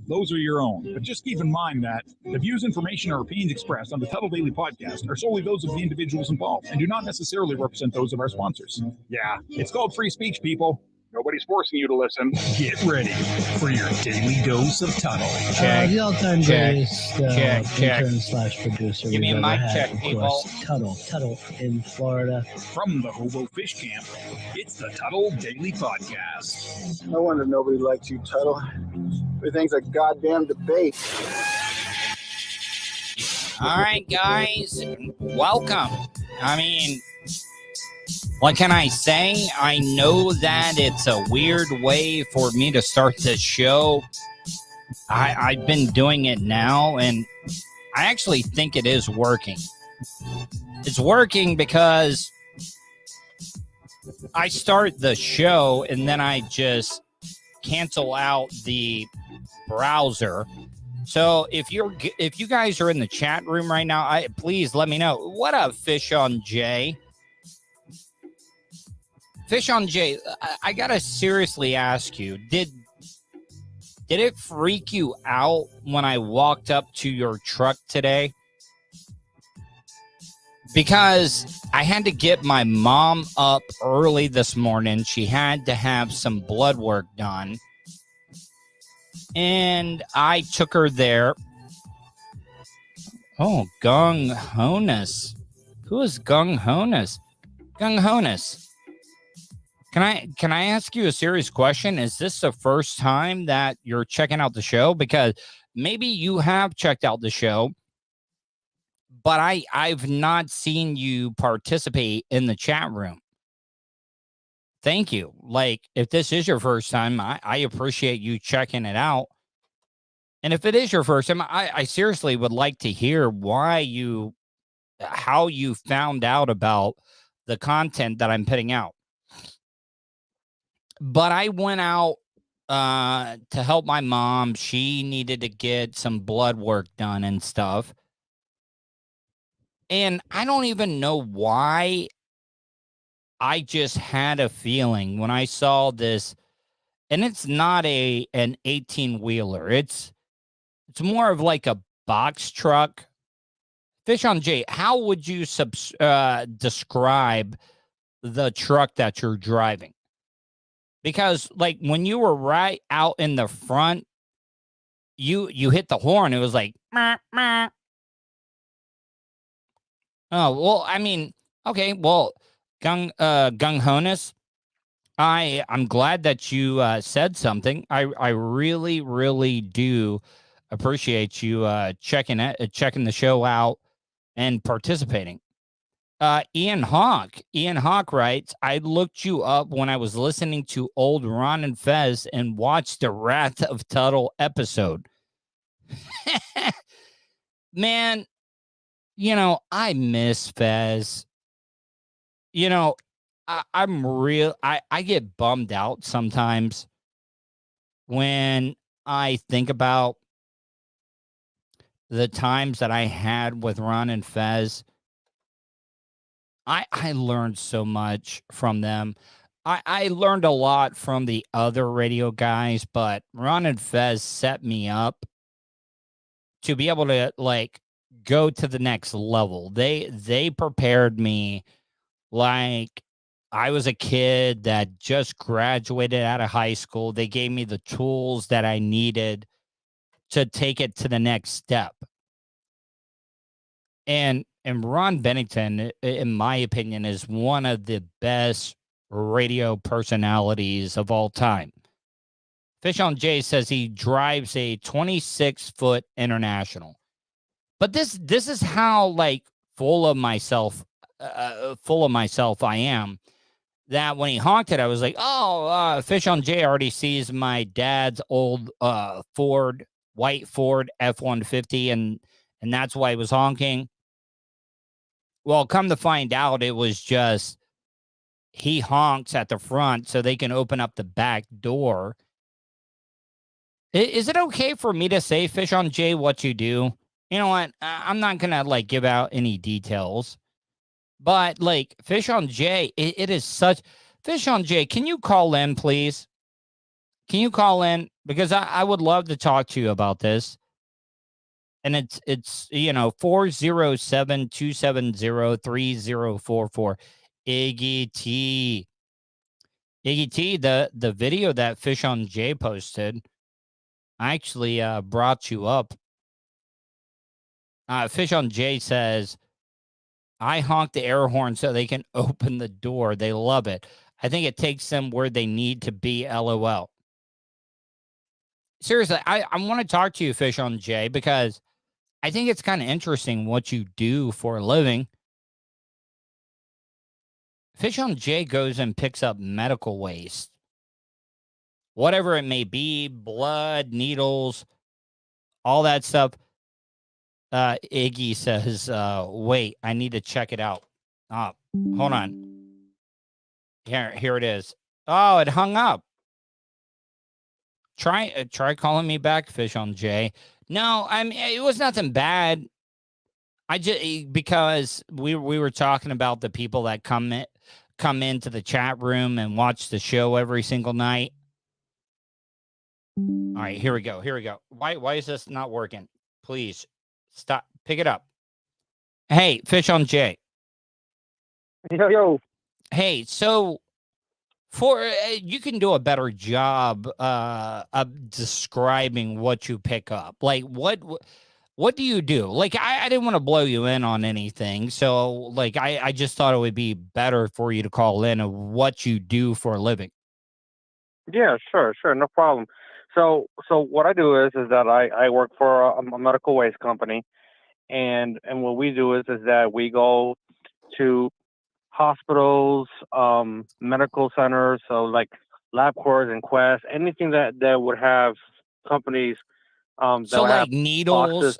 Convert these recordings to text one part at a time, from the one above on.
Those are your own. But just keep in mind that the views, information, or opinions expressed on the Tuddle Daily Podcast are solely those of the individuals involved and do not necessarily represent those of our sponsors. Yeah, it's called free speech, people. Nobody's forcing you to listen. Get ready for your daily dose of Tuddle. Check. The all-time greatest intern/producer. Give me a mic check, people. Tuddle in Florida. From the Hobo Fish Camp, it's the Tuddle Daily Podcast. No wonder nobody likes you, Tuddle. Everything's a goddamn debate. All right, guys, welcome. I mean, what can I say? I know that it's a weird way for me to start this show. I've been doing it now, and I actually think it is working. It's working because I start the show, and then I just cancel out the browser. So if you guys are in the chat room right now, please let me know. What up, Fish on J? Fish on J, I gotta seriously ask you, did it freak you out when I walked up to your truck today? Because I had to get my mom up early this morning. She had to have some blood work done. And I took her there. Oh, Gung Honus. Who is Gung Honus? Gung Honus. Can I ask you a serious question? Is this the first time that you're checking out the show? Because maybe you have checked out the show, but I've not seen you participate in the chat room. Thank you. Like, if this is your first time, I appreciate you checking it out. And if it is your first time, I seriously would like to hear how you found out about the content that I'm putting out. But I went out to help my mom. She needed to get some blood work done and stuff. And I don't even know why. I just had a feeling when I saw this, and it's not an 18-wheeler. It's more of like a box truck. Fish on J, how would you describe the truck that you're driving? Because, like, when you were right out in the front, you hit the horn. It was like, meh, meh. Oh, well, I mean, okay, well, Gung Honus, I'm glad that you said something. I really, really do appreciate you checking the show out and participating. Ian Hawk writes, I looked you up when I was listening to old Ron and Fez and watched the Wrath of Tuddle episode. Man, I miss Fez. I get bummed out sometimes when I think about the times that I had with Ron and Fez. I learned so much from them. I learned a lot from the other radio guys, but Ron and Fez set me up to be able to go to the next level. They prepared me like I was a kid that just graduated out of high school. They gave me the tools that I needed to take it to the next step. And Ron Bennington, in my opinion, is one of the best radio personalities of all time. Fish on Jay says he drives a 26-foot International. But this is how full of myself I am, that when he honked it, I was like, Fish on Jay already sees my dad's old white Ford F-150, and that's why he was honking. Well, come to find out, it was just he honks at the front so they can open up the back door. Is it okay for me to say, Fish on Jay, what you do? You know what? I'm not going to give out any details. But Fish on Jay, it is such... Fish on Jay, can you call in, please? Can you call in? Because I would love to talk to you about this. And it's 407-270-3044. Iggy T. Iggy T, the video that Fish on Jay posted, I actually brought you up. Fish on Jay says, I honk the air horn so they can open the door. They love it. I think it takes them where they need to be, LOL. Seriously, I want to talk to you, Fish on Jay, because I think it's kind of interesting what you do for a living. Fish on Jay goes and picks up medical waste. Whatever it may be, blood, needles, all that stuff. Iggy says, wait, I need to check it out. Hold on. Here it is. Oh, it hung up. Try calling me back, Fish on Jay. No, I mean, it was nothing bad. Because we were talking about the people that come into the chat room and watch the show every single night. All right, here we go. Why is this not working? Please stop. Pick it up. Hey, Fish on Jay. Yo. Hey, so you can do a better job of describing what you pick up. What do you do? I didn't want to blow you in on anything. So I just thought it would be better for you to call in of what you do for a living. Yeah, sure. No problem. So what I do is that I work for a medical waste company, and what we do is that we go to hospitals, medical centers, so LabCorp and Quest, anything that would have companies. So needles,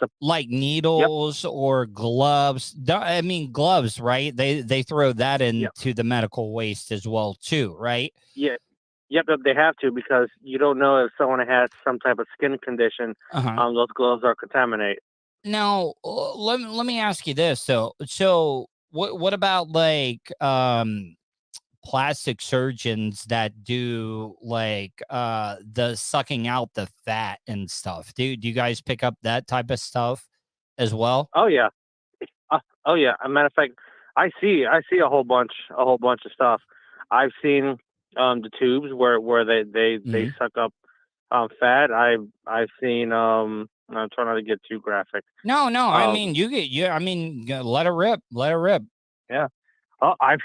or gloves. I mean gloves, right? They throw that into the medical waste as well too, right? Yeah. Yep, they have to, because you don't know if someone has some type of skin condition. Those gloves are contaminated. Now, let me ask you this. So what about plastic surgeons that do the sucking out the fat and stuff? Do you guys pick up that type of stuff as well? Oh yeah. As a matter of fact, I see a whole bunch of stuff. I've seen the tubes where they suck up fat. I've seen I'm trying not to get too graphic. No, I mean let it rip. Yeah. Oh, I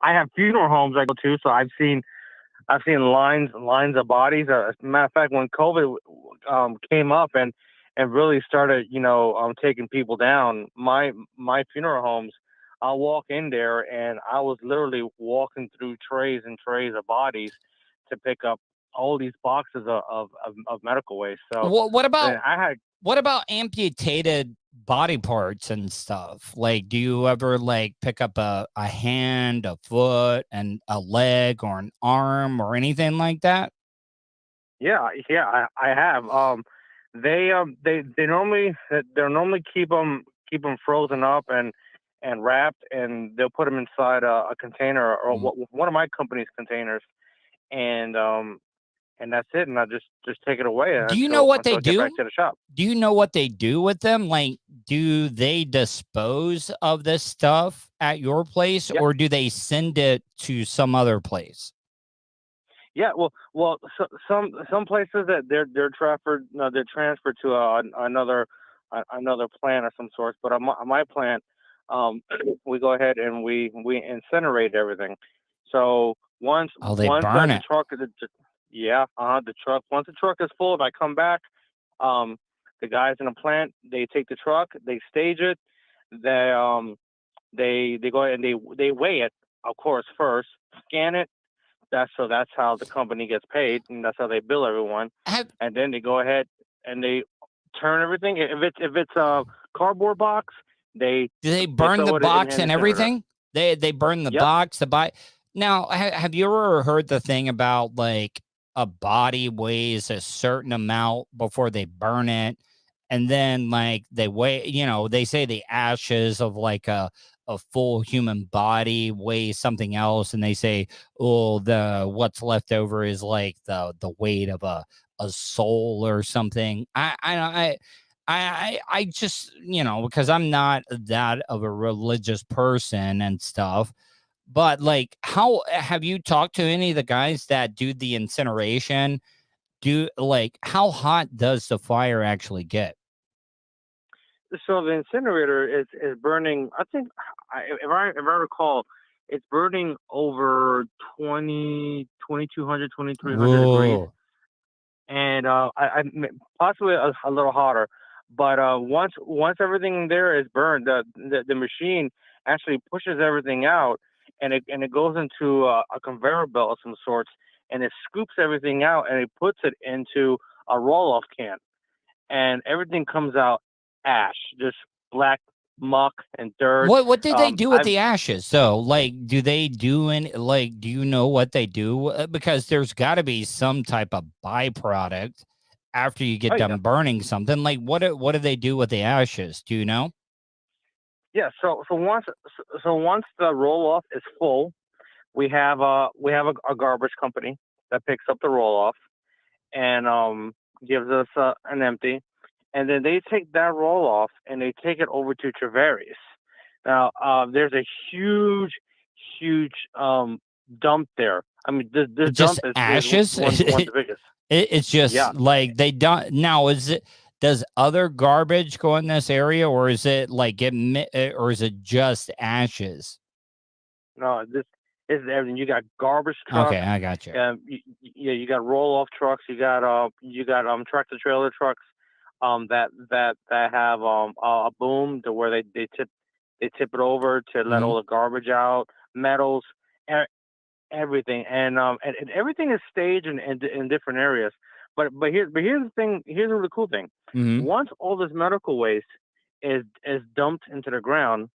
have funeral homes I go to, so I've seen lines of bodies. As a matter of fact, when COVID came up and really started, taking people down, my funeral homes, I'll walk in there and I was literally walking through trays and trays of bodies to pick up all these boxes of medical waste. So what about and I had what about amputated body parts and stuff? Like, do you ever like pick up a hand, a foot, and a leg, or an arm, or anything like that? yeah, I have. They normally keep them frozen up and wrapped, and they'll put them inside a container or one of my company's containers, and that's it. And I just take it away. Do you know what they I get do? back to the shop. Do you know what they do with them? Like, do they dispose of this stuff at your place, Yeah. or do they send it to some other place? Yeah, well, so, some places that they're transferred to another plant of some sort. But on my plant, we go ahead and we incinerate everything. So once they burn the it. truck, the truck. Once the truck is full, I come back. The guys in the plant, they take the truck, they stage it, they go ahead and they weigh it, of course, first, scan it. That's how the company gets paid, and that's how they bill everyone. And then they go ahead and they turn everything. If it's a cardboard box, do they burn the box and everything? They burn the box, the body. Now, have you ever heard the thing about like a body weighs a certain amount before they burn it, and then like they weigh? They say the ashes of like a full human body weighs something else, and they say, oh, what's left over is like the weight of a soul or something. I just, because I'm not that of a religious person and stuff, but like, how have you talked to any of the guys that do the incineration? How hot does the fire actually get? So the incinerator is burning. I think, if I recall, it's burning over 2,200, 2,300 degrees, and I possibly a little hotter. But once everything there is burned, the machine actually pushes everything out, and it goes into a conveyor belt of some sorts, and it scoops everything out, and it puts it into a roll-off can, and everything comes out ash, just black muck and dirt. What did they do with the ashes? So, like, do they do do you know what they do? Because there's got to be some type of byproduct after you get done burning something. Like, what do they do with the ashes? Do you know? Yeah. So once the roll off is full, we have a garbage company that picks up the roll off and gives us an empty. And then they take that roll off and they take it over to Travarius. Now, there's a huge dump there. I mean, this just dump is ashes. One of the biggest. It's just like they don't. Now, does other garbage go in this area, or is it like or is it just ashes? No, this is everything. You got garbage trucks. Okay, I got you. You got roll off trucks. You got tractor trailer trucks. That have a boom to where they tip it over to let all the garbage out, metals, everything, and everything is staged in different areas. But here's the thing. Here's the cool thing. Mm-hmm. Once all this medical waste is dumped into the ground,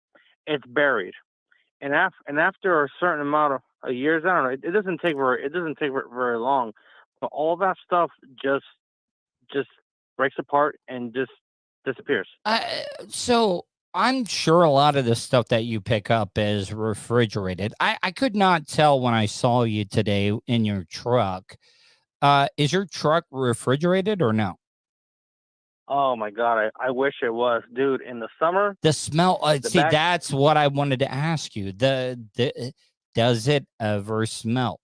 it's buried, and after a certain amount of years, I don't know. It doesn't take very long, but all that stuff just breaks apart and just disappears. So I'm sure a lot of the stuff that you pick up is refrigerated. I could not tell when I saw you today in your truck. Is your truck refrigerated or no? Oh my God, I wish it was, dude. In the summer, the smell. That's what I wanted to ask you. Does it ever smell?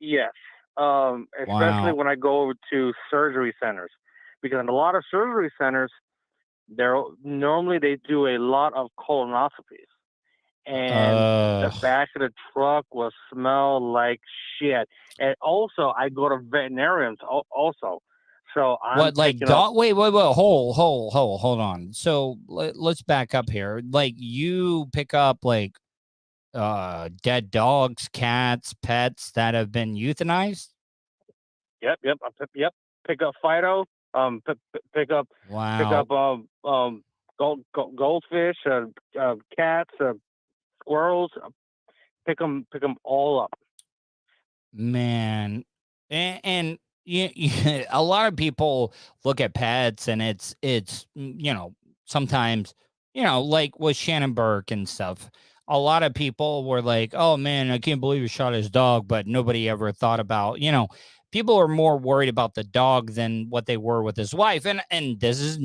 Yes. Especially when I go over to surgery centers, because in a lot of surgery centers, they do a lot of colonoscopies, and the back of the truck will smell like shit. And also, I go to veterinarians also. So I'm dog? Wait, hold on. So let's back up here. Like, you pick up like dead dogs, cats, pets that have been euthanized? Yep. Yep. Pick up Fido. Pick up goldfish, cats, squirrels. Pick them all up. Man, and a lot of people look at pets, and it's sometimes like with Shannon Burke and stuff. A lot of people were like, "Oh man, I can't believe he shot his dog," but nobody ever thought about people are more worried about the dog than what they were with his wife. And this is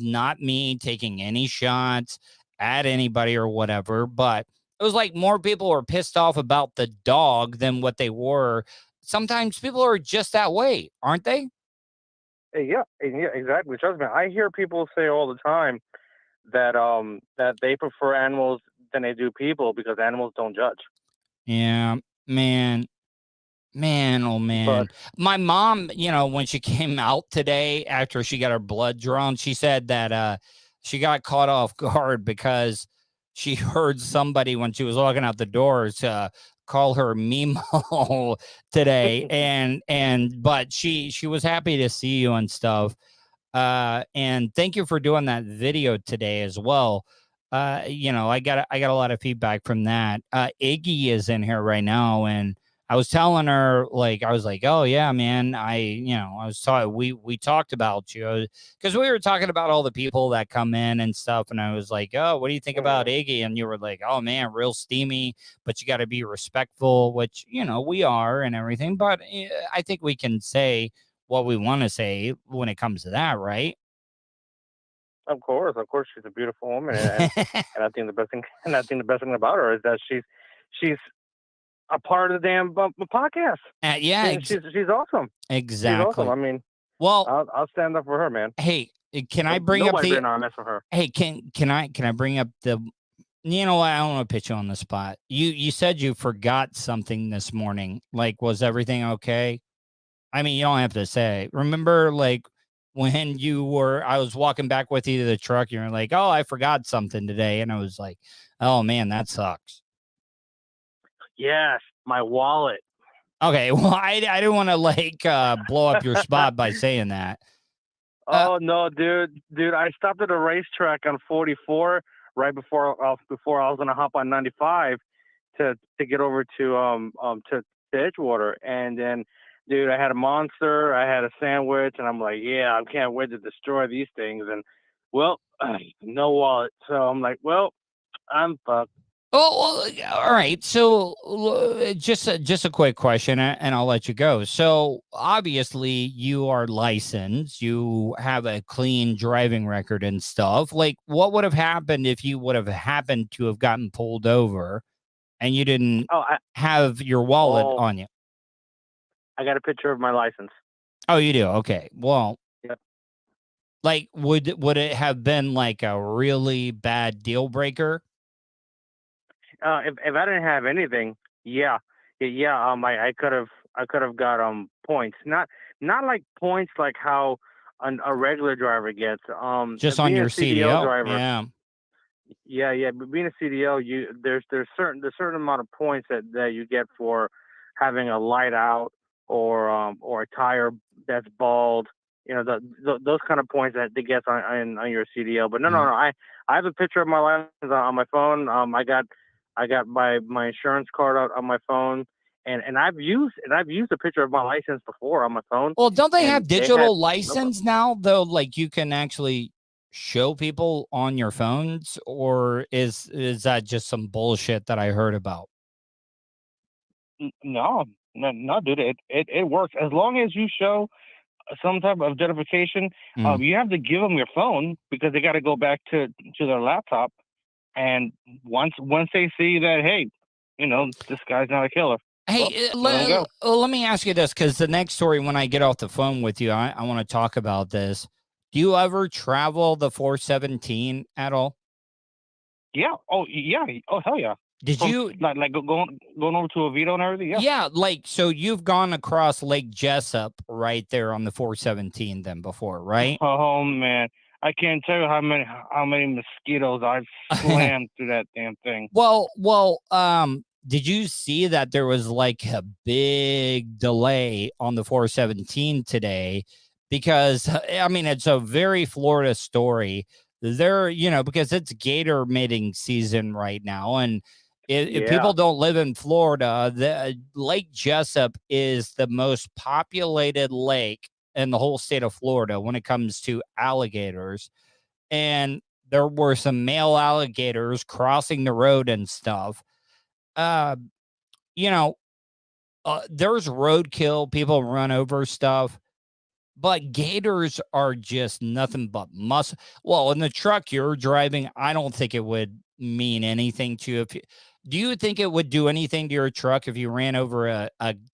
not me taking any shots at anybody or whatever, but it was like more people were pissed off about the dog than what they were. Sometimes people are just that way, aren't they? Yeah, exactly. Trust me, I hear people say all the time that that they prefer animals than they do people because animals don't judge. Yeah, man, oh man. But My mom, when she came out today after she got her blood drawn, she said that she got caught off guard because she heard somebody when she was walking out the doors call her Mimo today, but she was happy to see you and stuff. And thank you for doing that video today as well. I got a lot of feedback from that. Iggy is in here right now, and I was telling her, I was like, oh yeah, man, we talked about you because we were talking about all the people that come in and stuff. And I was like, oh, what do you think about Iggy? And you were like, oh man, real steamy, but you got to be respectful, which, we are and everything. But I think we can say what we want to say when it comes to that, right? Of course, she's a beautiful woman, and I think the best thing about her is that she's a part of the damn podcast. Yeah, she's awesome. Exactly. She's awesome. I mean, well, I'll stand up for her, man. Hey, can I bring up the? Not mess with her. Hey, can I bring up the? You know what? I don't want to put you on the spot. You said you forgot something this morning. Was everything okay? I mean, you don't have to say. Remember, when I was walking back with you to the truck, you were like, "Oh, I forgot something today," and I was like, "Oh man, that sucks." Yes, my wallet. Okay, well, I didn't want to blow up your spot by saying that. Oh no, dude! I stopped at a racetrack on 44 right before I was gonna hop on 95 to get over to Edgewater, and then, dude, I had a Monster, I had a sandwich, and I'm like, yeah, I can't wait to destroy these things, and well, no wallet, so I'm like, well, I'm fucked. Oh, well, all right. So just a quick question, and I'll let you go. So obviously you are licensed. You have a clean driving record and stuff. What would have happened if you would have happened to have gotten pulled over and you didn't have your wallet on you? I got a picture of my license. Oh, you do? Okay. Well, yep. Would it have been a really bad deal breaker? If I didn't have anything, yeah. I could have got points. Not like points like how a regular driver gets. Just on your CDL driver. Yeah. But being a CDL, there's certain amount of points that you get for having a light out or a tire that's bald. Those kind of points that they get on your CDL. But no. I have a picture of my license on my phone. I got my insurance card out on my phone, and I've used a picture of my license before on my phone. Well, don't they have digital license now though? You can actually show people on your phones, or is that just some bullshit that I heard about? No, dude. It works as long as you show some type of identification. You have to give them your phone because they got to go back to their laptop. And once they see that, hey, this guy's not a killer. Hey, let me ask you this, because the next story, when I get off the phone with you, I want to talk about this. Do you ever travel the 417 at all? Yeah. Oh, yeah. Oh, hell yeah. Did you going over to Oviedo and everything? Yeah. Yeah. So you've gone across Lake Jessup right there on the 417 then before, right? Oh man. I can't tell you how many mosquitoes I've slammed through that damn thing. Well, did you see that there was like a big delay on the 417 today? Because I mean, it's a very Florida story. There, because it's gator mating season right now, and if people don't live in Florida, the Lake Jessup is the most populated lake in the whole state of Florida when it comes to alligators. And there were some male alligators crossing the road and stuff. There's roadkill. People run over stuff. But gators are just nothing but muscle. Well, in the truck you're driving, I don't think it would mean anything to you. Do you think it would do anything to your truck if you ran over a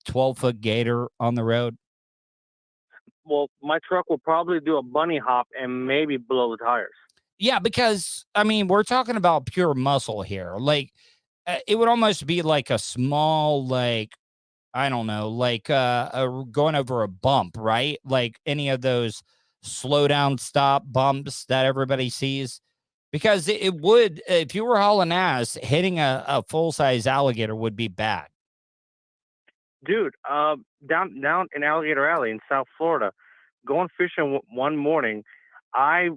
12-foot gator on the road? Well, my truck will probably do a bunny hop and maybe blow the tires. Yeah, because, I mean, we're talking about pure muscle here. Like, it would almost be like a small, like, I don't know, like going over a bump, right? Like any of those slow down, stop bumps that everybody sees. Because it would, if you were hauling ass, hitting a full-size alligator would be bad. Dude, down in Alligator Alley in South Florida, going fishing one morning, I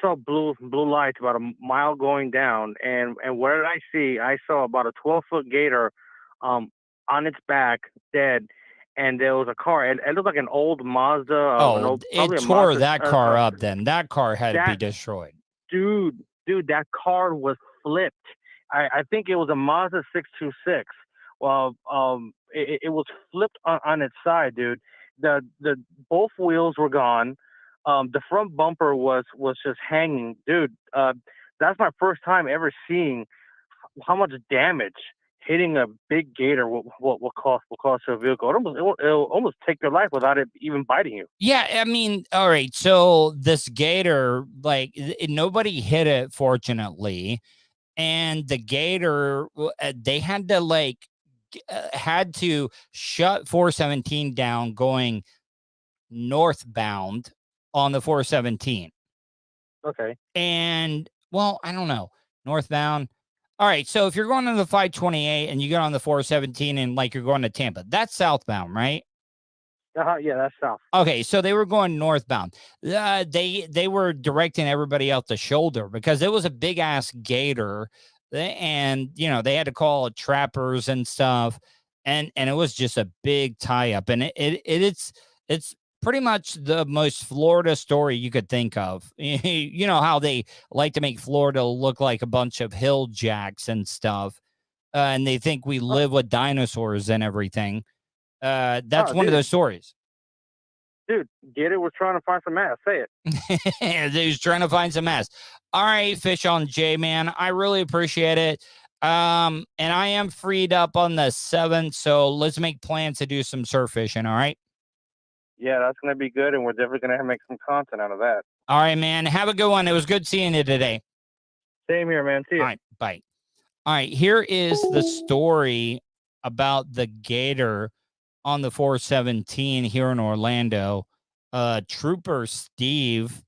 saw blue lights about a mile going down, and what did I see? I saw about a 12-foot gator on its back, dead, and there was a car. It looked like an old Mazda. It tore that car up then. That car had to be destroyed. Dude, that car was flipped. I think it was a Mazda 626. Well, it was flipped on its side, dude. The both wheels were gone. The front bumper was just hanging, dude. That's my first time ever seeing how much damage hitting a big gator will cost a vehicle. It'll almost take your life without it even biting you. Yeah, I mean, all right. So this gator, like, nobody hit it, fortunately, and the gator, they had to shut 417 down going northbound on the 417. Okay. And, well, I don't know, northbound. All right, so if you're going on the 528 and you get on the 417 and like you're going to Tampa, that's southbound, right? Yeah, that's south. Okay, so they were going northbound. They were directing everybody out the shoulder because it was a big ass gator, and they had to call trappers and stuff, and it was just a big tie up, and it's pretty much the most Florida story you could think of. You know how they like to make Florida look like a bunch of hill jacks and stuff, and they think we live with dinosaurs and everything. That's one of those stories. Dude, Gator was trying to find some ass. Say it. He was trying to find some ass. All right, Fish on J, man. I really appreciate it. And I am freed up on the 7th, so let's make plans to do some surf fishing, all right? Yeah, that's going to be good, and we're definitely going to make some content out of that. All right, man. Have a good one. It was good seeing you today. Same here, man. See you. All right, bye. All right, here is the story about the gator on the 417 here in Orlando. Trooper Steve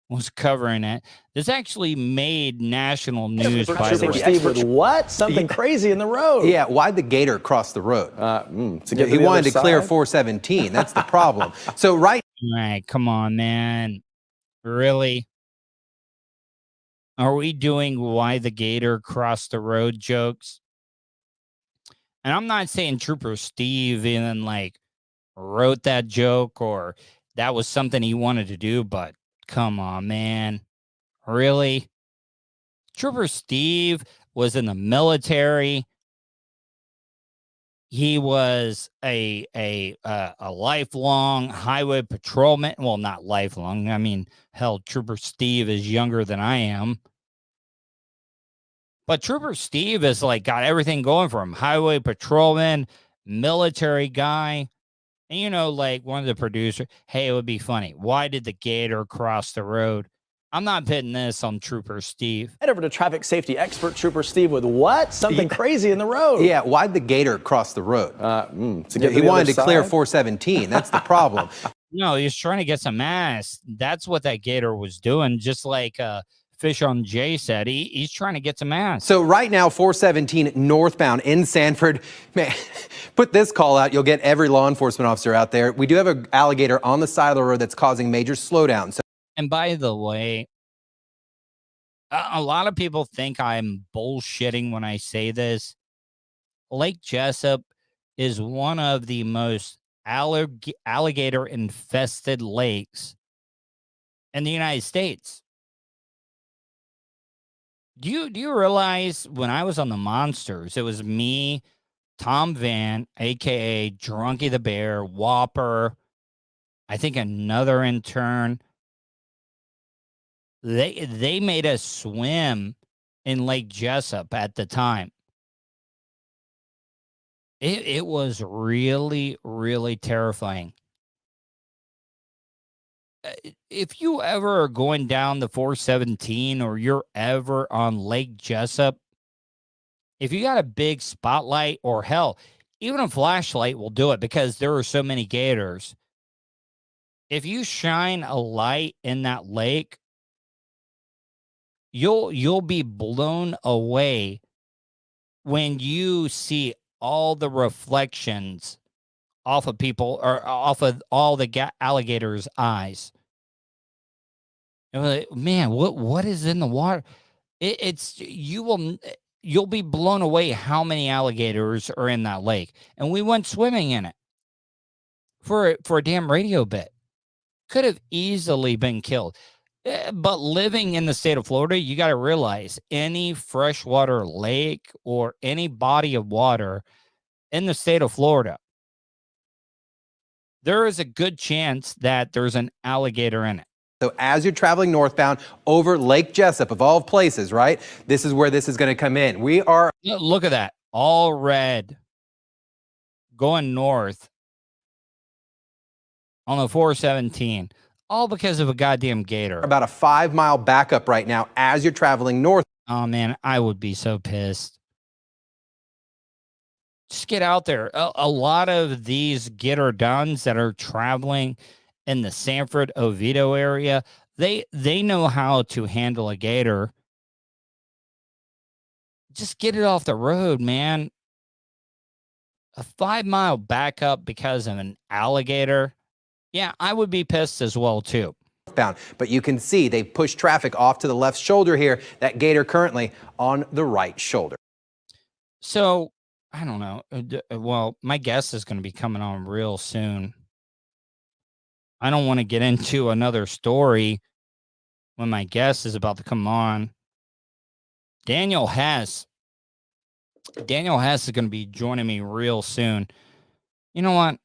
was covering it. This actually made national news, by the way. Steve with what? Something crazy in the road. Yeah, why'd the gator cross the road? He wanted to clear 417. That's the problem. So All right, come on, man. Really? Are we doing why the gator crossed the road jokes? And I'm not saying Trooper Steve even wrote that joke or that was something he wanted to do, but come on, man. Really? Trooper Steve was in the military. He was a lifelong highway patrolman. Well, not lifelong. I mean, hell, Trooper Steve is younger than I am. But Trooper Steve is got everything going for him. Highway patrolman, military guy. And one of the producers, hey, it would be funny. Why did the gator cross the road? I'm not pitting this on Trooper Steve. Head over to traffic safety expert Trooper Steve with what? Something crazy in the road. Yeah, why'd the gator cross the road? He wanted to clear 417. That's the problem. No, he was trying to get some ass. That's what that gator was doing. Just like Fish on Jay said, he's trying to get some ass. So right now, 417 northbound in Sanford. Man, put this call out. You'll get every law enforcement officer out there. We do have an alligator on the side of the road that's causing major slowdowns. So and by the way, a lot of people think I'm bullshitting when I say this. Lake Jessup is one of the most alligator-infested lakes in the United States. Do you realize when I was on the Monsters, it was me, Tom Van, a.k.a. Drunky the Bear, Whopper, I think another intern. They made us swim in Lake Jessup at the time. It was really, really terrifying. If you ever are going down the 417 or you're ever on Lake Jessup, if you got a big spotlight or hell, even a flashlight will do it because there are so many gators. If you shine a light in that lake, you'll be blown away when you see all the reflections off of people or off of all the alligators' eyes. And we're like, man, what is in the water? You'll be blown away how many alligators are in that lake. And we went swimming in it for a damn radio bit. Could have easily been killed. But living in the state of Florida, you got to realize any freshwater lake or any body of water in the state of Florida, there is a good chance that there's an alligator in it. So as you're traveling northbound over Lake Jessup, of all places, right? This is where this is going to come in. We are... Look at that. All red. Going north on the 417. All because of a goddamn gator. About a 5-mile backup right now as you're traveling north. Oh, man, I would be so pissed. Just get out there. A lot of these get-her-dones that are traveling in the Sanford, Oviedo area, they know how to handle a gator. Just get it off the road, man. A 5-mile backup because of an alligator. Yeah, I would be pissed as well, too. But you can see they push traffic off to the left shoulder here. That gator currently on the right shoulder. So, I don't know. Well, my guest is going to be coming on real soon. I don't want to get into another story when my guest is about to come on. Daniel Hess. Daniel Hess is going to be joining me real soon. You know what?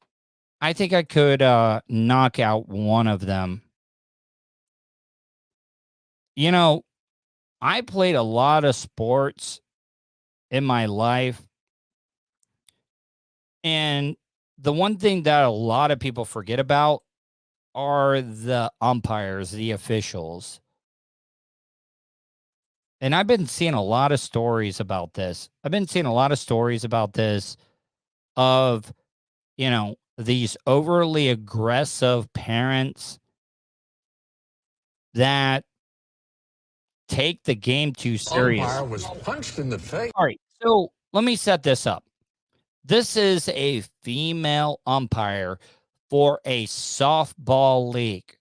I think I could knock out one of them. You know, I played a lot of sports in my life. And the one thing that a lot of people forget about are the umpires, the officials. And I've been seeing a lot of stories about this. Of, you know, these overly aggressive parents that take the game too serious. Umpire was punched in the face. All right, so let me set this up. This is a female umpire for a softball league.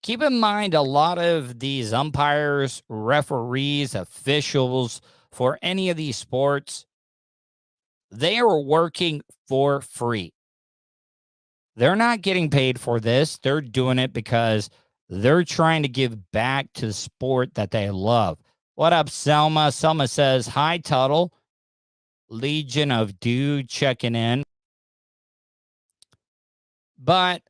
Keep in mind, a lot of these umpires, referees, officials for any of these sports, they are working for free. They're not getting paid for this. They're doing it because they're trying to give back to the sport that they love. What up, Selma? Selma says, hi, Tuddle. Legion of Dude checking in. But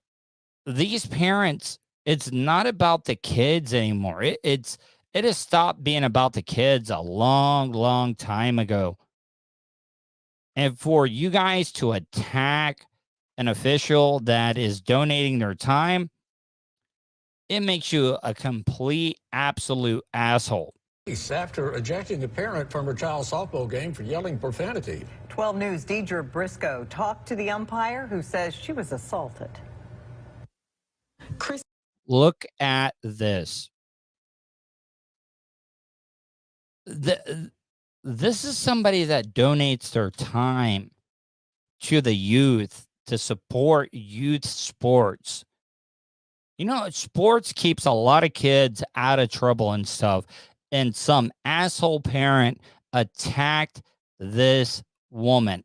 these parents, it's not about the kids anymore. It has stopped being about the kids a long, long time ago. And for you guys to attack an official that is donating their time, it makes you a complete, absolute asshole. After ejecting a parent from her child's softball game for yelling profanity. 12 News' Deidre Briscoe talked to the umpire who says she was assaulted. Look at this. This is somebody that donates their time to the youth to support youth sports. You know, sports keeps a lot of kids out of trouble and stuff. And some asshole parent attacked this woman.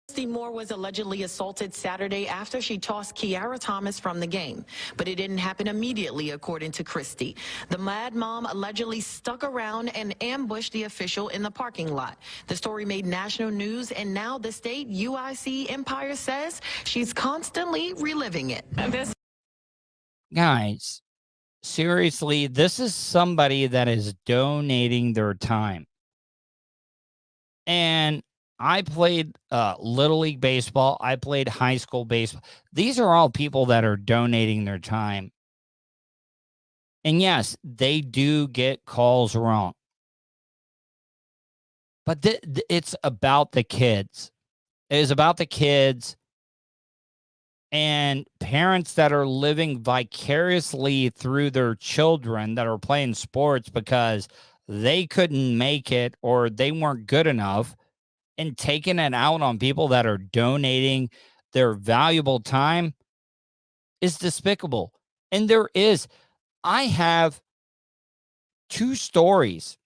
Christy Moore was allegedly assaulted Saturday after she tossed Kiara Thomas from the game, but it didn't happen immediately, according to Christy. The mad mom allegedly stuck around and ambushed the official in the parking lot. The story made national news, and now the state UIC Umpire says she's constantly reliving it. Guys, seriously, this is somebody that is donating their time. And I played Little League Baseball. I played high school baseball. These are all people that are donating their time. And yes, they do get calls wrong. But it's about the kids. It is about the kids and parents that are living vicariously through their children that are playing sports because they couldn't make it or they weren't good enough, and taking it out on people that are donating their valuable time is despicable. And I have 2 stories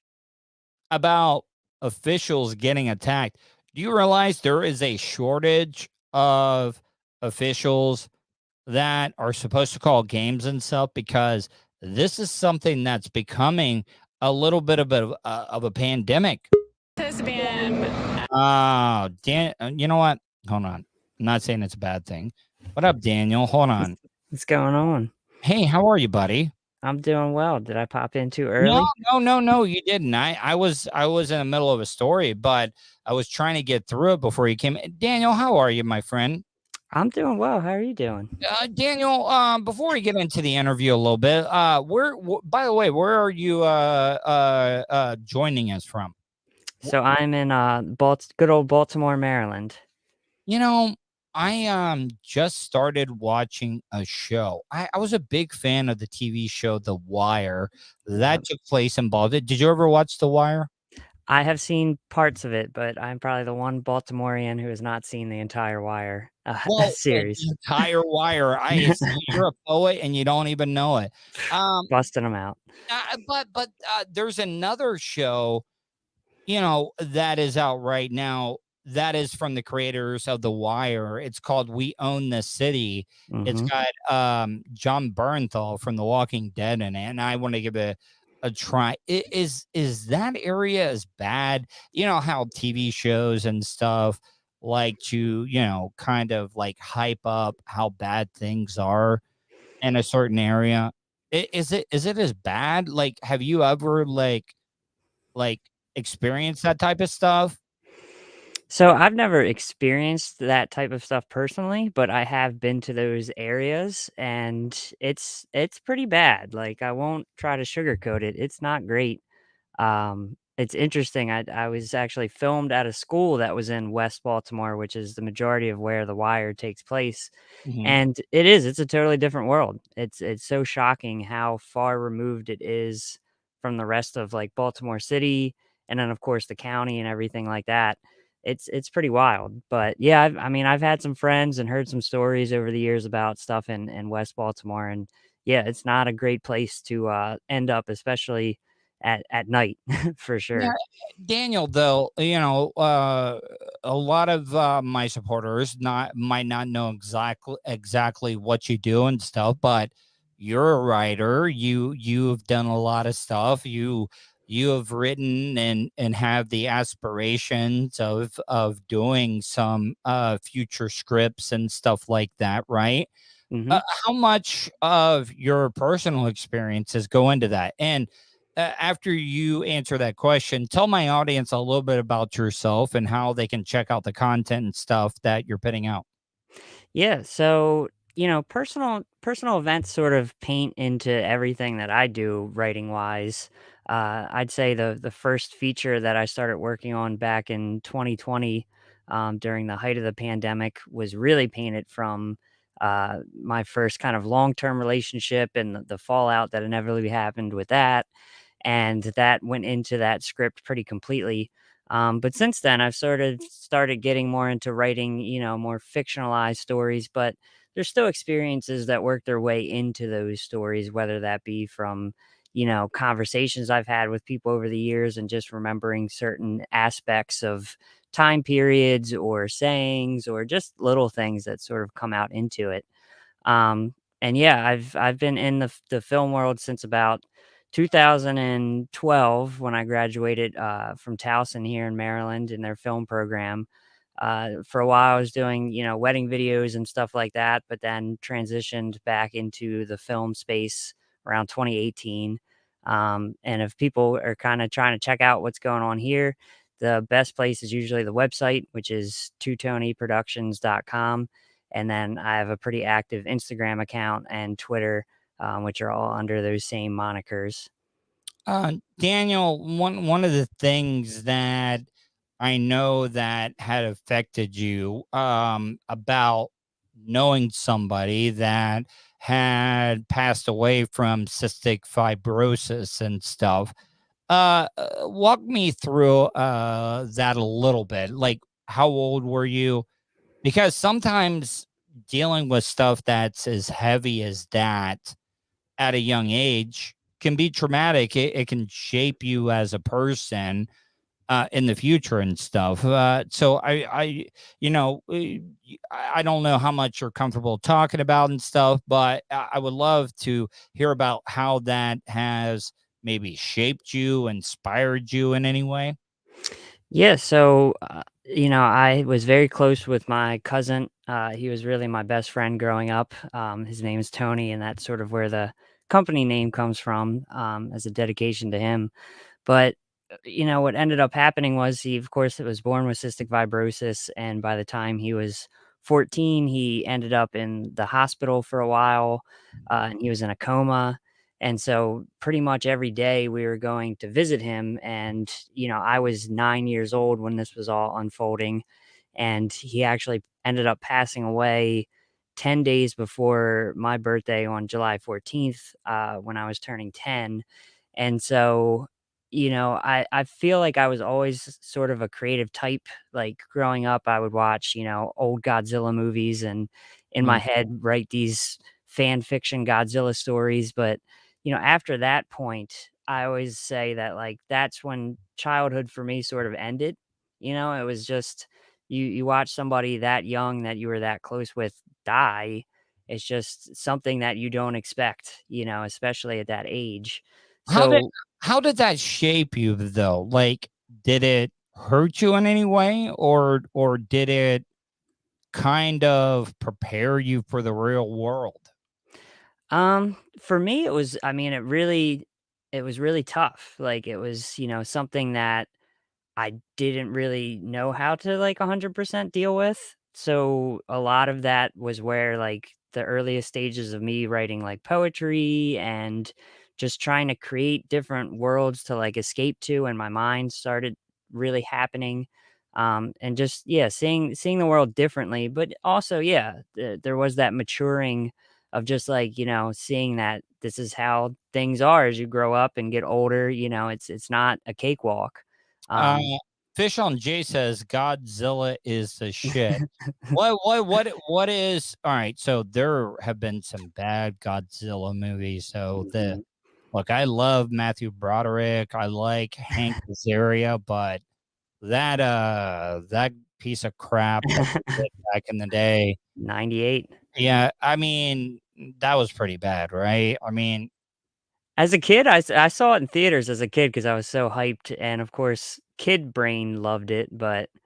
about officials getting attacked. Do you realize there is a shortage of officials that are supposed to call games and stuff? Because this is something that's becoming a little bit of a pandemic. Has been. Oh, you know what? Hold on. I'm not saying it's a bad thing. What up, Daniel? Hold on. What's going on? Hey, how are you, buddy? I'm doing well. Did I pop in too early? No, you didn't. I was in the middle of a story, but I was trying to get through it before you came. Daniel, how are you, my friend? I'm doing well. How are you doing? Daniel, before we get into the interview a little bit, by the way, where are you joining us from? So I'm in good old Baltimore, Maryland. You know, I just started watching a show. I was a big fan of the TV show The Wire that took place in Baltimore. Did you ever watch The Wire? I have seen parts of it, but I'm probably the one Baltimorean who has not seen the entire Wire series. The entire Wire. You're a poet and you don't even know it. Busting them out. But there's another show, you know, that is out right now. That is from the creators of The Wire. It's called We Own the City. Mm-hmm. It's got John Bernthal from The Walking Dead in it, and I want to give it a try. Is that area as bad? You know how TV shows and stuff like to, you know, kind of like hype up how bad things are in a certain area. Is it as bad? Like, have you ever like experienced that type of stuff? So I've never experienced that type of stuff personally, but I have been to those areas and it's pretty bad. Like, I won't try to sugarcoat it. It's not great. It's interesting. I was actually filmed at a school that was in West Baltimore, which is the majority of where The Wire takes place. Mm-hmm. And it's a totally different world. It's so shocking how far removed it is from the rest of like Baltimore City. And then of course the county and everything like that. It's pretty wild. But yeah, I've had some friends and heard some stories over the years about stuff in West Baltimore. And yeah, it's not a great place to end up, especially at night for sure. Yeah, Daniel, though, you know, a lot of my supporters might not know exactly what you do and stuff, but you're a writer. You've done a lot of stuff. You have written and have the aspirations of doing some future scripts and stuff like that, right? Mm-hmm. How much of your personal experiences go into that? And after you answer that question, tell my audience a little bit about yourself and how they can check out the content and stuff that you're putting out. Yeah, so you know, personal events sort of paint into everything that I do writing wise. I'd say the first feature that I started working on back in 2020 during the height of the pandemic was really painted from my first kind of long-term relationship and the fallout that inevitably happened with that. and that went into that script pretty completely. But since then, I've sort of started getting more into writing, more fictionalized stories, but there's still experiences that work their way into those stories, whether that be from, conversations I've had with people over the years and just remembering certain aspects of time periods or sayings or just little things that sort of come out into it. And yeah, I've been in the film world since about 2012 when I graduated from Towson here in Maryland in their film program. For a while, I was doing wedding videos and stuff like that, but then transitioned back into the film space around 2018. And if people are kind of trying to check out what's going on here, the best place is usually the website, which is twotonyproductions.com. And then I have a pretty active Instagram account and Twitter, which are all under those same monikers. Daniel, one of the things that I know that had affected you about knowing somebody that had passed away from cystic fibrosis and stuff. Walk me through that a little bit. Like, how old were you? Because sometimes dealing with stuff that's as heavy as that at a young age can be traumatic. It can shape you as a person in the future and stuff. So I don't know how much you're comfortable talking about and stuff, but I would love to hear about how that has maybe shaped you, inspired you in any way. Yeah, so I was very close with my cousin. He was really my best friend growing up. His name is Tony, and that's sort of where the company name comes from, as a dedication to him. But what ended up happening was he, of course, was born with cystic fibrosis, and by the time he was 14, he ended up in the hospital for a while, and he was in a coma. And so pretty much every day we were going to visit him. And, I was 9 years old when this was all unfolding. And he actually ended up passing away 10 days before my birthday on July 14th, when I was turning 10. And so, I feel like I was always sort of a creative type. Like growing up, I would watch, old Godzilla movies and in my head write these fan fiction Godzilla stories. But after that point, I always say that like that's when childhood for me sort of ended. It was just you watch somebody that young that you were that close with die. It's just something that you don't expect, especially at that age. How did So how did that shape you though? Like, did it hurt you in any way, or did it kind of prepare you for the real world? for me, it was really tough. Like it was, something that I didn't really know how to like 100% deal with. So a lot of that was where like the earliest stages of me writing like poetry and just trying to create different worlds to like escape to in my mind started really happening. And just yeah, seeing the world differently, but also yeah, there was that maturing of just like seeing that this is how things are as you grow up and get older. It's not a cakewalk. Uh, um, Fish on Jay says Godzilla is the shit. What is all right? So there have been some bad Godzilla movies. So the Mhm. look, I love Matthew Broderick. I like Hank Azaria, but that piece of crap that they did back in the day. 98. Yeah, I mean that was pretty bad, right? I mean, As a kid, I saw it in theaters as a kid because I was so hyped, and of course, kid brain loved it, but now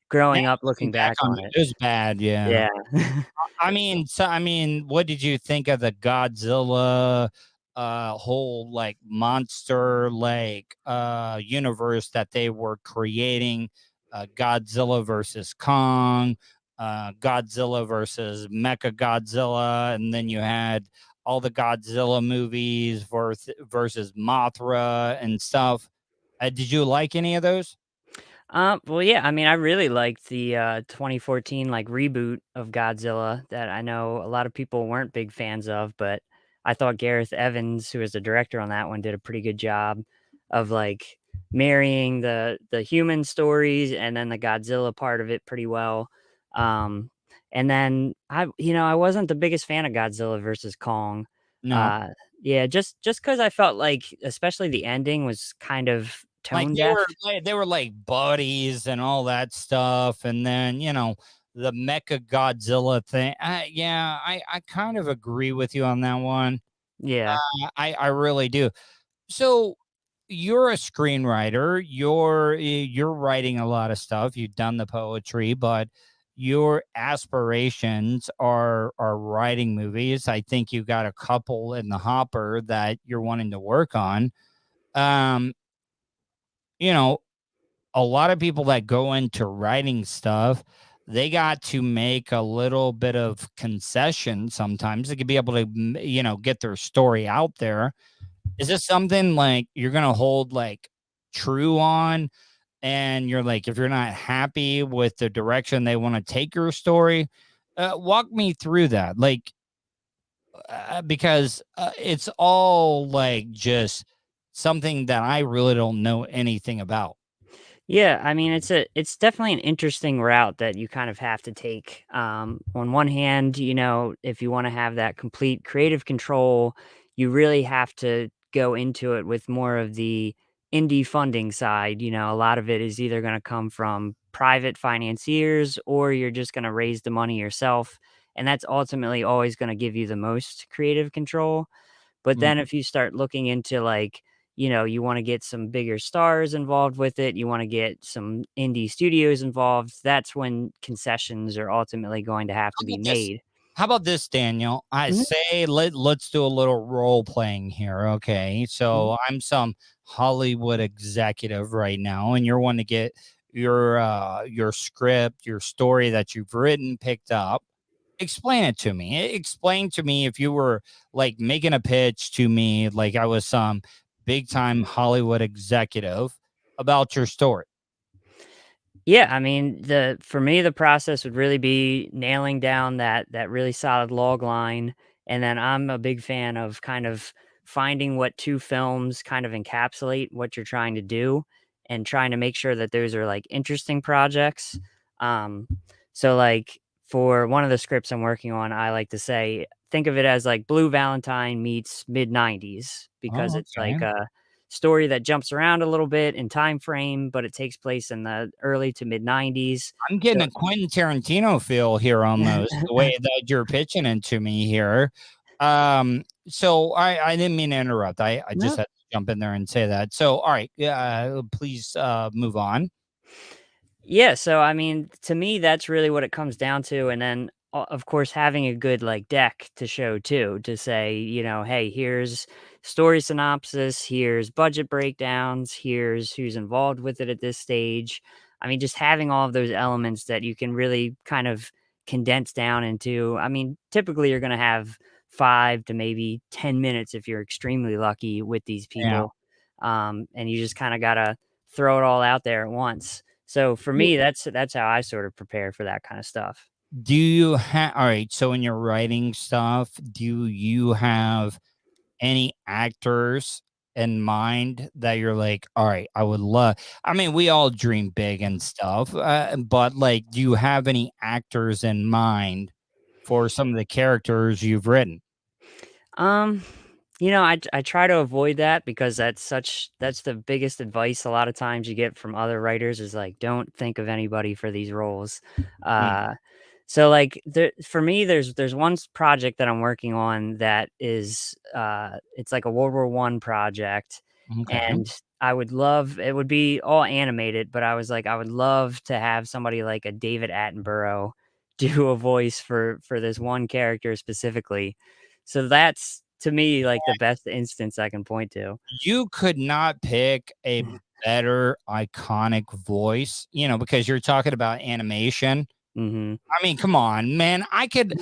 growing up looking looking back back on on it, it, it was bad. Yeah. yeah. I mean, what did you think of the Godzilla whole like monster like universe that they were creating? Godzilla versus Kong, Godzilla versus Mecha Godzilla, and then you had all the Godzilla movies versus Mothra and stuff. Did you like any of those? Well, yeah, I mean, I really liked the 2014 like reboot of Godzilla that I know a lot of people weren't big fans of, but I thought Gareth Evans, who was the director on that one, did a pretty good job. of like marrying the human stories and then the Godzilla part of it pretty well. And then I wasn't the biggest fan of Godzilla versus Kong. No. Uh, yeah, just because I felt like, especially the ending was kind of Like tone deaf. they were like buddies and all that stuff, and then the Mecha Godzilla thing. Yeah, I kind of agree with you on that one. Yeah. I really do. So you're a screenwriter. You're writing a lot of stuff. You've done the poetry, but your aspirations are writing movies. I think you got a couple in the hopper that you're wanting to work on. A lot of people that go into writing stuff, they got to make a little bit of concession sometimes. They could be able to, get their story out there. Is this something like you're going to hold like true on? And you're like, if you're not happy with the direction they want to take your story, walk me through that. Like, because it's all like just something that I really don't know anything about. Yeah, I mean it's definitely an interesting route that you kind of have to take. On one hand, if you want to have that complete creative control, you really have to go into it with more of the indie funding side. A lot of it is either going to come from private financiers or you're just going to raise the money yourself, and that's ultimately always going to give you the most creative control. But then if you start looking into like, you want to get some bigger stars involved with it, you want to get some indie studios involved, that's when concessions are ultimately going to have to be made. How about this, Daniel? I say let's do a little role playing here. Okay. So I'm some Hollywood executive right now, and you're wanting to get your script, your story that you've written picked up. Explain it to me. Explain to me if you were like making a pitch to me, like I was some big time Hollywood executive about your story. Yeah, I mean, for me the process would really be nailing down that really solid log line, and then I'm a big fan of kind of finding what two films kind of encapsulate what you're trying to do and trying to make sure that those are like interesting projects. Um so like for one of the scripts I'm working on, I like to say think of it as like Blue Valentine meets mid 90s because Oh, it's okay. like a story that jumps around a little bit in time frame, but it takes place in the early to mid 90s. I'm getting a Quentin Tarantino feel here almost the way that you're pitching it to me here. So I didn't mean to interrupt. I just had to jump in there and say that. So, all right. Please move on. Yeah, so I mean, to me, that's really what it comes down to. And then, of course, having a good like deck to show too, to say, hey, here's story synopsis, here's budget breakdowns, here's who's involved with it at this stage. I mean, just having all of those elements that you can really kind of condense down into. I mean, typically you're going to have 5 to maybe 10 minutes if you're extremely lucky with these people. And you just kind of got to throw it all out there at once. So for me, that's how I sort of prepare for that kind of stuff. Do you have, all right, so in your writing stuff, do you have any actors in mind that you're like, all right, I would love, I mean, we all dream big and stuff, but like, do you have any actors in mind for some of the characters you've written? I try to avoid that because that's the biggest advice a lot of times you get from other writers is like, don't think of anybody for these roles. So like for me, there's one project that I'm working on that is it's like a World War I project, and I would love it would be all animated, but I was like, I would love to have somebody like a David Attenborough do a voice for this one character specifically. So that's to me like the best instance I can point to. You could not pick a better iconic voice, because you're talking about animation. I mean, come on, man. I could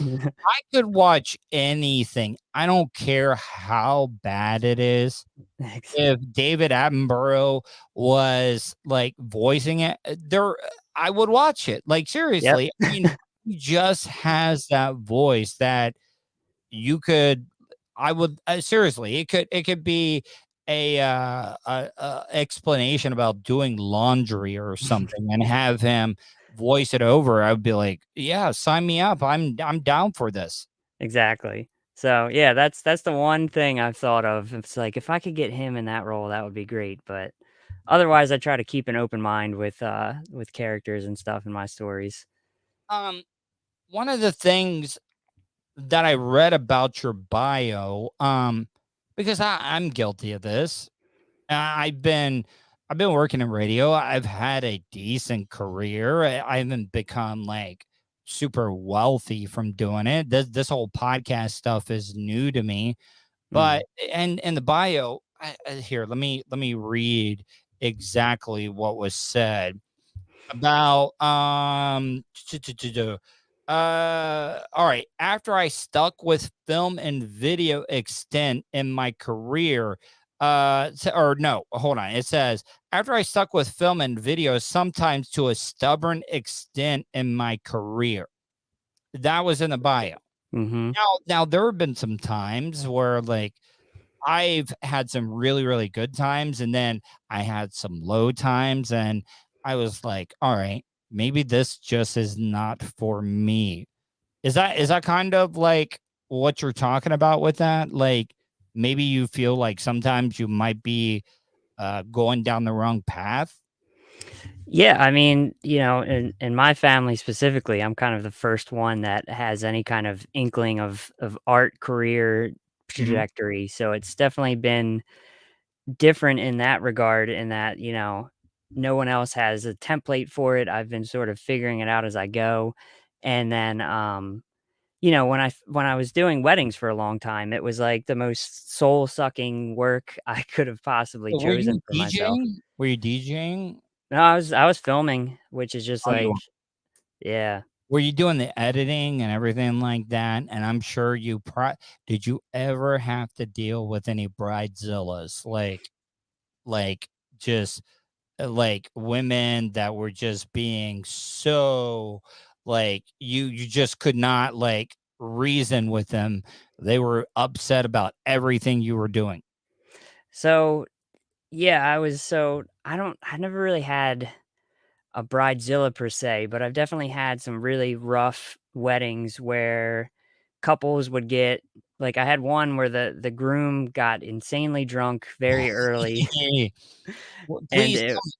watch anything. I don't care how bad it is. If David Attenborough was like voicing it, I would watch it. Like seriously, I mean, he just has that voice that you could. I would seriously. It could be a explanation about doing laundry or something and have him voice it over, I would be like, yeah, sign me up. I'm down for this. Exactly. So yeah, that's the one thing I've thought of. It's like if I could get him in that role, that would be great. But otherwise, I try to keep an open mind with characters and stuff in my stories. One of the things that I read about your bio, because I'm guilty of this. I've been working in radio. I've had a decent career. I haven't become like super wealthy from doing it. This whole podcast stuff is new to me. But and in the bio, here, let me read exactly what was said about all right, after I stuck with film and video extent in my career, or no, hold on, it says after I stuck with film and video sometimes to a stubborn extent in my career. That was in the bio. Now there have been some times where like I've had some really, really good times, and then I had some low times, and I was like, all right, maybe this just is not for me. Is that kind of like what you're talking about with that? Like maybe you feel like sometimes you might be going down the wrong path? Yeah, I mean, in my family specifically, I'm kind of the first one that has any kind of inkling of art career trajectory. So it's definitely been different in that regard, in that, no one else has a template for it. I've been sort of figuring it out as I go. And then when I was doing weddings for a long time, it was like the most soul-sucking work I could have possibly So were chosen you for myself. DJing? Were you DJing? No, I was filming, which is just Oh, you like were. yeah. Were you doing the editing and everything like that? And I'm sure did you ever have to deal with any bridezillas? Like just like women that were just being so like you just could not like reason with them. They were upset about everything you were doing. So, yeah, I never really had a bridezilla per se, but I've definitely had some really rough weddings where couples would get like I had one where the groom got insanely drunk very early. Well, And please tell me,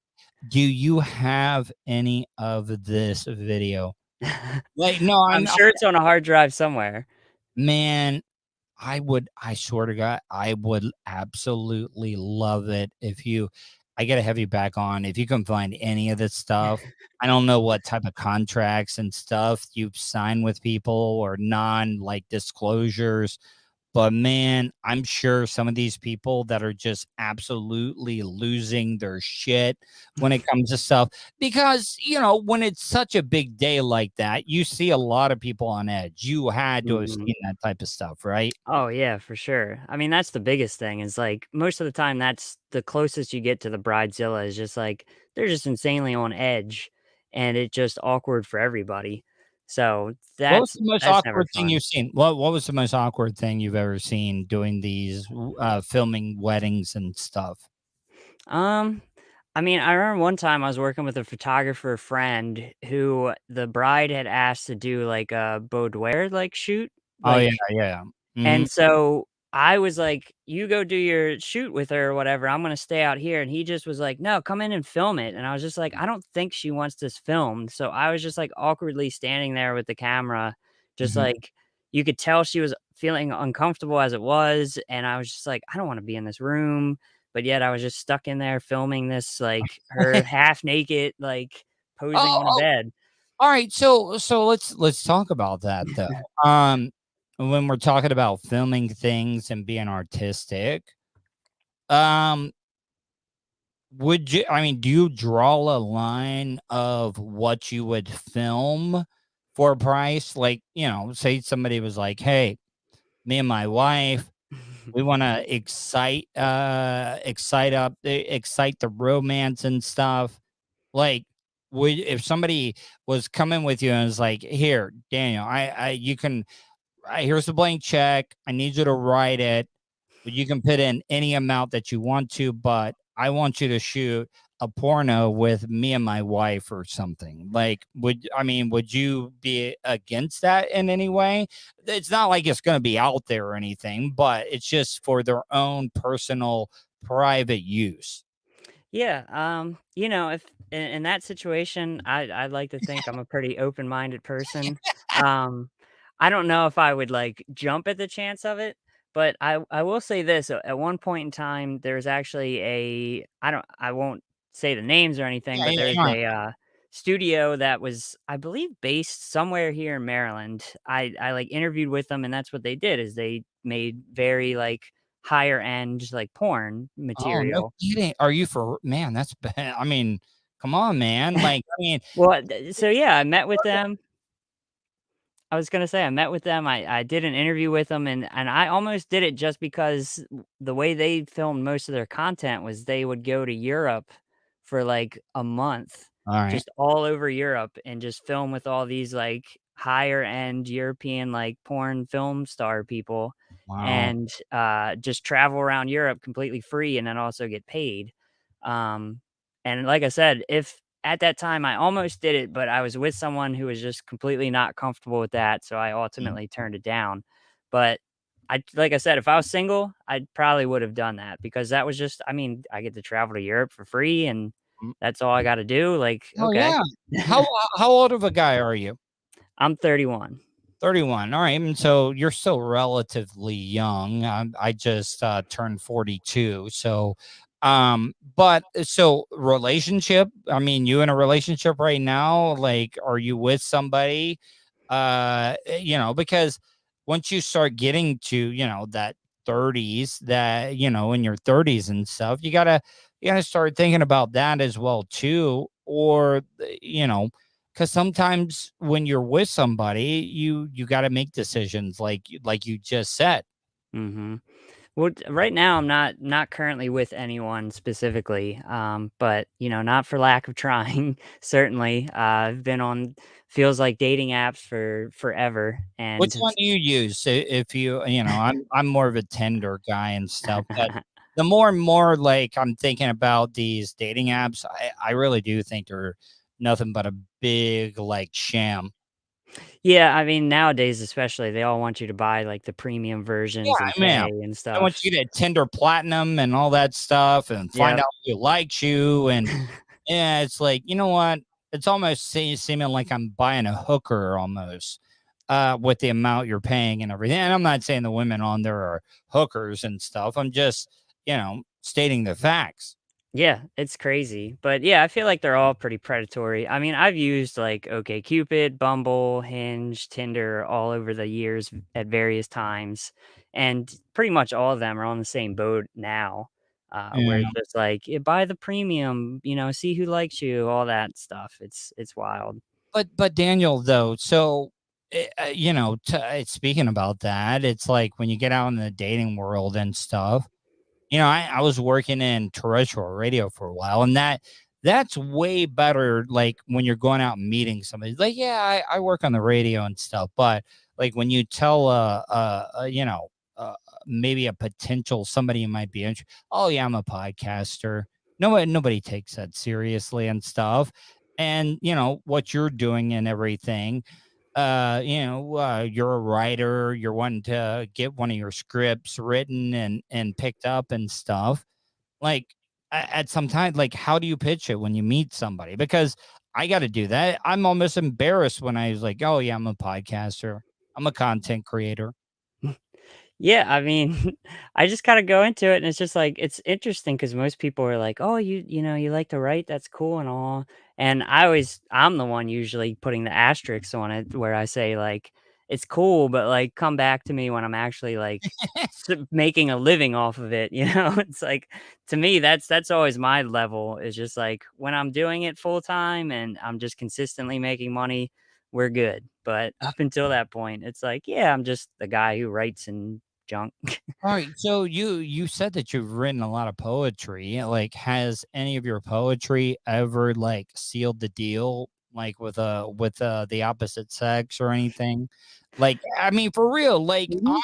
do you have any of this video? Like, no, I'm sure it's on a hard drive somewhere. man, I swear to God, I would absolutely love it I gotta have you back on. If you can find any of this stuff, I don't know what type of contracts and stuff you've signed with people or like disclosures, but man, I'm sure some of these people that are just absolutely losing their shit when it comes to stuff, because, when it's such a big day like that, you see a lot of people on edge. You had to have seen that type of stuff, right? Oh yeah, for sure. I mean, that's the biggest thing is like most of the time that's the closest you get to the bridezilla is just like they're just insanely on edge and it's just awkward for everybody. So What was the most that's never awkward thing fun. you've seen? What was the most awkward thing you've ever seen doing these filming weddings and stuff? Um, I mean, I remember one time I was working with a photographer friend who the bride had asked to do like a boudoir like shoot. Oh yeah, Like yeah. And so I was like, "You go do your shoot with her or whatever. I'm gonna stay out here." And he just was like, "No, come in and film it." And I was just like, "I don't think she wants this filmed." So I was just like awkwardly standing there with the camera, just Mhm. like you could tell she was feeling uncomfortable as it was. And I was just like, I don't want to be in this room. But yet I was just stuck in there filming this, like her half naked, like posing on a Oh, bed. all right. So let's talk about that though. When we're talking about filming things and being artistic, um, do you draw a line of what you would film for a price? Like, say somebody was like, "Hey, me and my wife, we want to excite the romance and stuff." Like, if somebody was coming with you and was like, "Here, Daniel, here's the blank check. I need you to write it. you can put in any amount that you want to, but I want you to shoot a porno with me and my wife or something. Like, would you be against that in any way? It's not like it's going to be out there or anything, but it's just for their own personal private use. Yeah, if in that situation, I'd like to think I'm a pretty open-minded person. I don't know if I would like jump at the chance of it, but I will say this: at one point in time, there's actually I won't say the names or anything, Yeah, but yeah, there's sure. a studio that was, I believe, based somewhere here in Maryland. I like interviewed with them, and that's what they did is they made very like higher end like porn Oh, no material. kidding. Are you for man? That's bad. I mean, come on, man. Like, I mean, Well, so yeah, I met with them. I was gonna say I met with them. I did an interview with them, and I almost did it just because the way they filmed most of their content was they would go to Europe for like a month, all right. just all over Europe, and just film with all these like higher end European like porn film star people, Wow. and just travel around Europe completely free, and then also get paid. Um, and like I said, if at that time, I almost did it, but I was with someone who was just completely not comfortable with that, so I Mm. ultimately turned it down. But like I said, if I was single, I probably would have done that because that was just, I mean, I get to travel to Europe for free, and Mm. that's all I got to do. Like, Oh, okay, yeah. How old of a guy are you? I'm 31. 31. All right. And so you're still relatively young. I just turned 42. So, but so relationship, I mean, you in a relationship right now? Like, are you with somebody? Because once you start getting to, that 30s, that, in your 30s and stuff, you gotta start thinking about that as well, too. Or, because sometimes when you're with somebody, you got to make decisions like you just said. Mm-hmm. Well, right now I'm not currently with anyone specifically, but not for lack of trying. Certainly, I've been on feels like dating apps for forever, Which and one do you use? If I'm more of a Tinder guy and stuff, but the more and more like I'm thinking about these dating apps, I really do think they're nothing but a big like sham. yeah, I mean nowadays especially they all want you to buy like the premium Yeah, versions and man. pay and I want stuff. you to Tinder Platinum and all that stuff and find Yep. out who likes you. And yeah, it's like, you know what? It's almost seeming like I'm buying a hooker almost with the amount you're paying and everything. And I'm not saying the women on there are hookers and stuff. I'm just, stating the facts. Yeah, it's crazy. But yeah, I feel like they're all pretty predatory. I mean, I've used like OkCupid, Bumble, Hinge, Tinder all over the years at various times. And pretty much all of them are on the same boat now. Where Yeah. it's just like buy the premium, see who likes you, all that stuff. It's wild. But Daniel, though, so speaking about that, it's like when you get out in the dating world and stuff. I was working in terrestrial radio for a while, and that's way better. Like when you're going out and meeting somebody, like, yeah, I work on the radio and stuff, but like when you tell maybe a potential somebody you might be interested, oh yeah, I'm a podcaster. Nobody takes that seriously and stuff, and what you're doing and everything. You're a writer, you're wanting to get one of your scripts written and picked up and stuff. Like at some time, like how do you pitch it when you meet somebody? Because I got to do that. I'm almost embarrassed when I was like, oh yeah, I'm a podcaster, I'm a content creator. Yeah, I mean, I just kinda go into it, and it's just like it's interesting because most people are like, "Oh, you like to write? That's cool and all." And I'm the one usually putting the asterisks on it where I say, like, "It's cool, but, like, come back to me when I'm actually, like, making a living off of it," you know? It's like, to me, that's always my level is just like, when I'm doing it full time and I'm just consistently making money, we're good. But up until that point, it's like, yeah, I'm just the guy who writes and junk. All right, so you said that you've written a lot of poetry. Like, has any of your poetry ever like sealed the deal, like with the opposite sex or anything? Like, I mean, for real, like Mhm.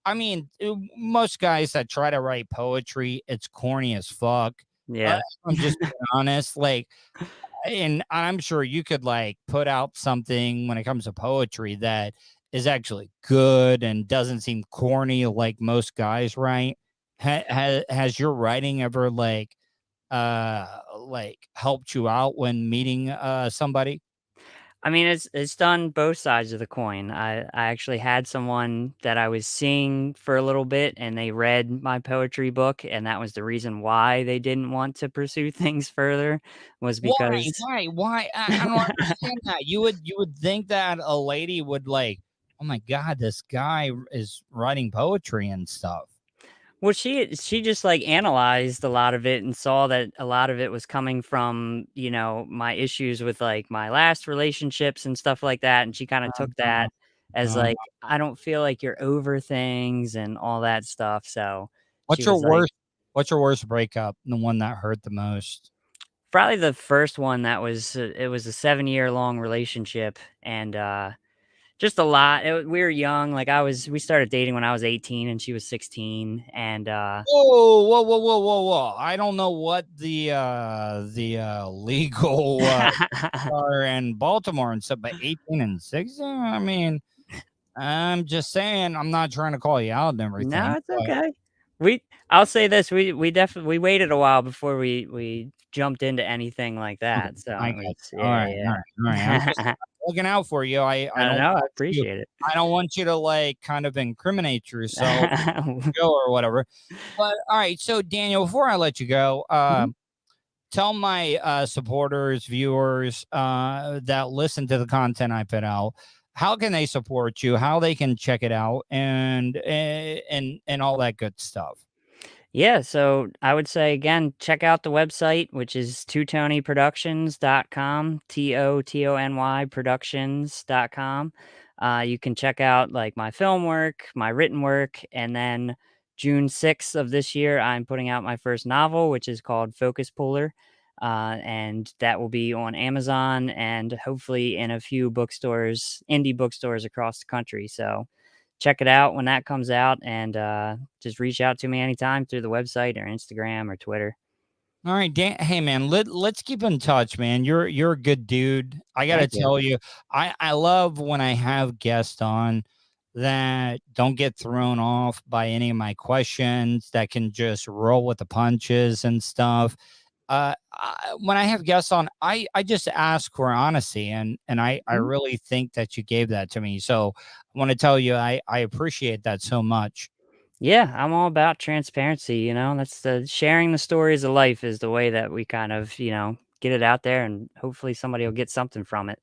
I mean, most guys that try to write poetry, it's corny as fuck. Yeah. I'm just being honest. Like, and I'm sure you could like put out something when it comes to poetry that is actually good and doesn't seem corny like most guys write. Has your writing ever like helped you out when meeting somebody? I mean, it's done both sides of the coin. I actually had someone that I was seeing for a little bit, and they read my poetry book, and that was the reason why they didn't want to pursue things further, was because Why? I don't understand that. You would think that a lady would like, oh my God, this guy is writing poetry and stuff. well, she just like analyzed a lot of it and saw that a lot of it was coming from, my issues with like my last relationships and stuff like that. And she kind of took that as like, I don't feel like you're over things and all that stuff. So What's she your was like, worst? What's your worst breakup? The one that hurt the most? probably the first one that was, it was a 7-year long relationship. And, just a lot. We were young. Like we started dating when I was 18 and she was 16. And Whoa! I don't know what the legal are in Baltimore and stuff, but 18 and 16. I mean, I'm just saying. I'm not trying to call you out and everything. no, it's okay. I'll say this: we definitely waited a while before we jumped into anything like that. So I it got was, you. All right. I'm just looking out for you. I don't know. I want appreciate it. I don't want you to like kind of incriminate yourself or whatever. But all right, so Daniel, before I let you go, tell my supporters, viewers that listen to the content I put out, how can they support you, how they can check it out, and all that good stuff. Yeah, so I would say again, check out the website, which is twotonyproductions.com, TOTONY productions.com. You can check out like my film work, my written work, and then June 6th of this year, I'm putting out my first novel, which is called Focus Puller. And that will be on Amazon and hopefully in a few bookstores, indie bookstores across the country. So check it out when that comes out, and just reach out to me anytime through the website or Instagram or Twitter. All right, Dan. Hey, man, let's keep in touch, man. You're a good dude. I gotta tell you, I love when I have guests on that don't get thrown off by any of my questions, that can just roll with the punches and stuff. When I have guests on, I just ask for honesty, and I really think that you gave that to me. So I want to tell you, I appreciate that so much. Yeah, I'm all about transparency. That's sharing the stories of life is the way that we kind of, get it out there, and hopefully somebody will get something from it.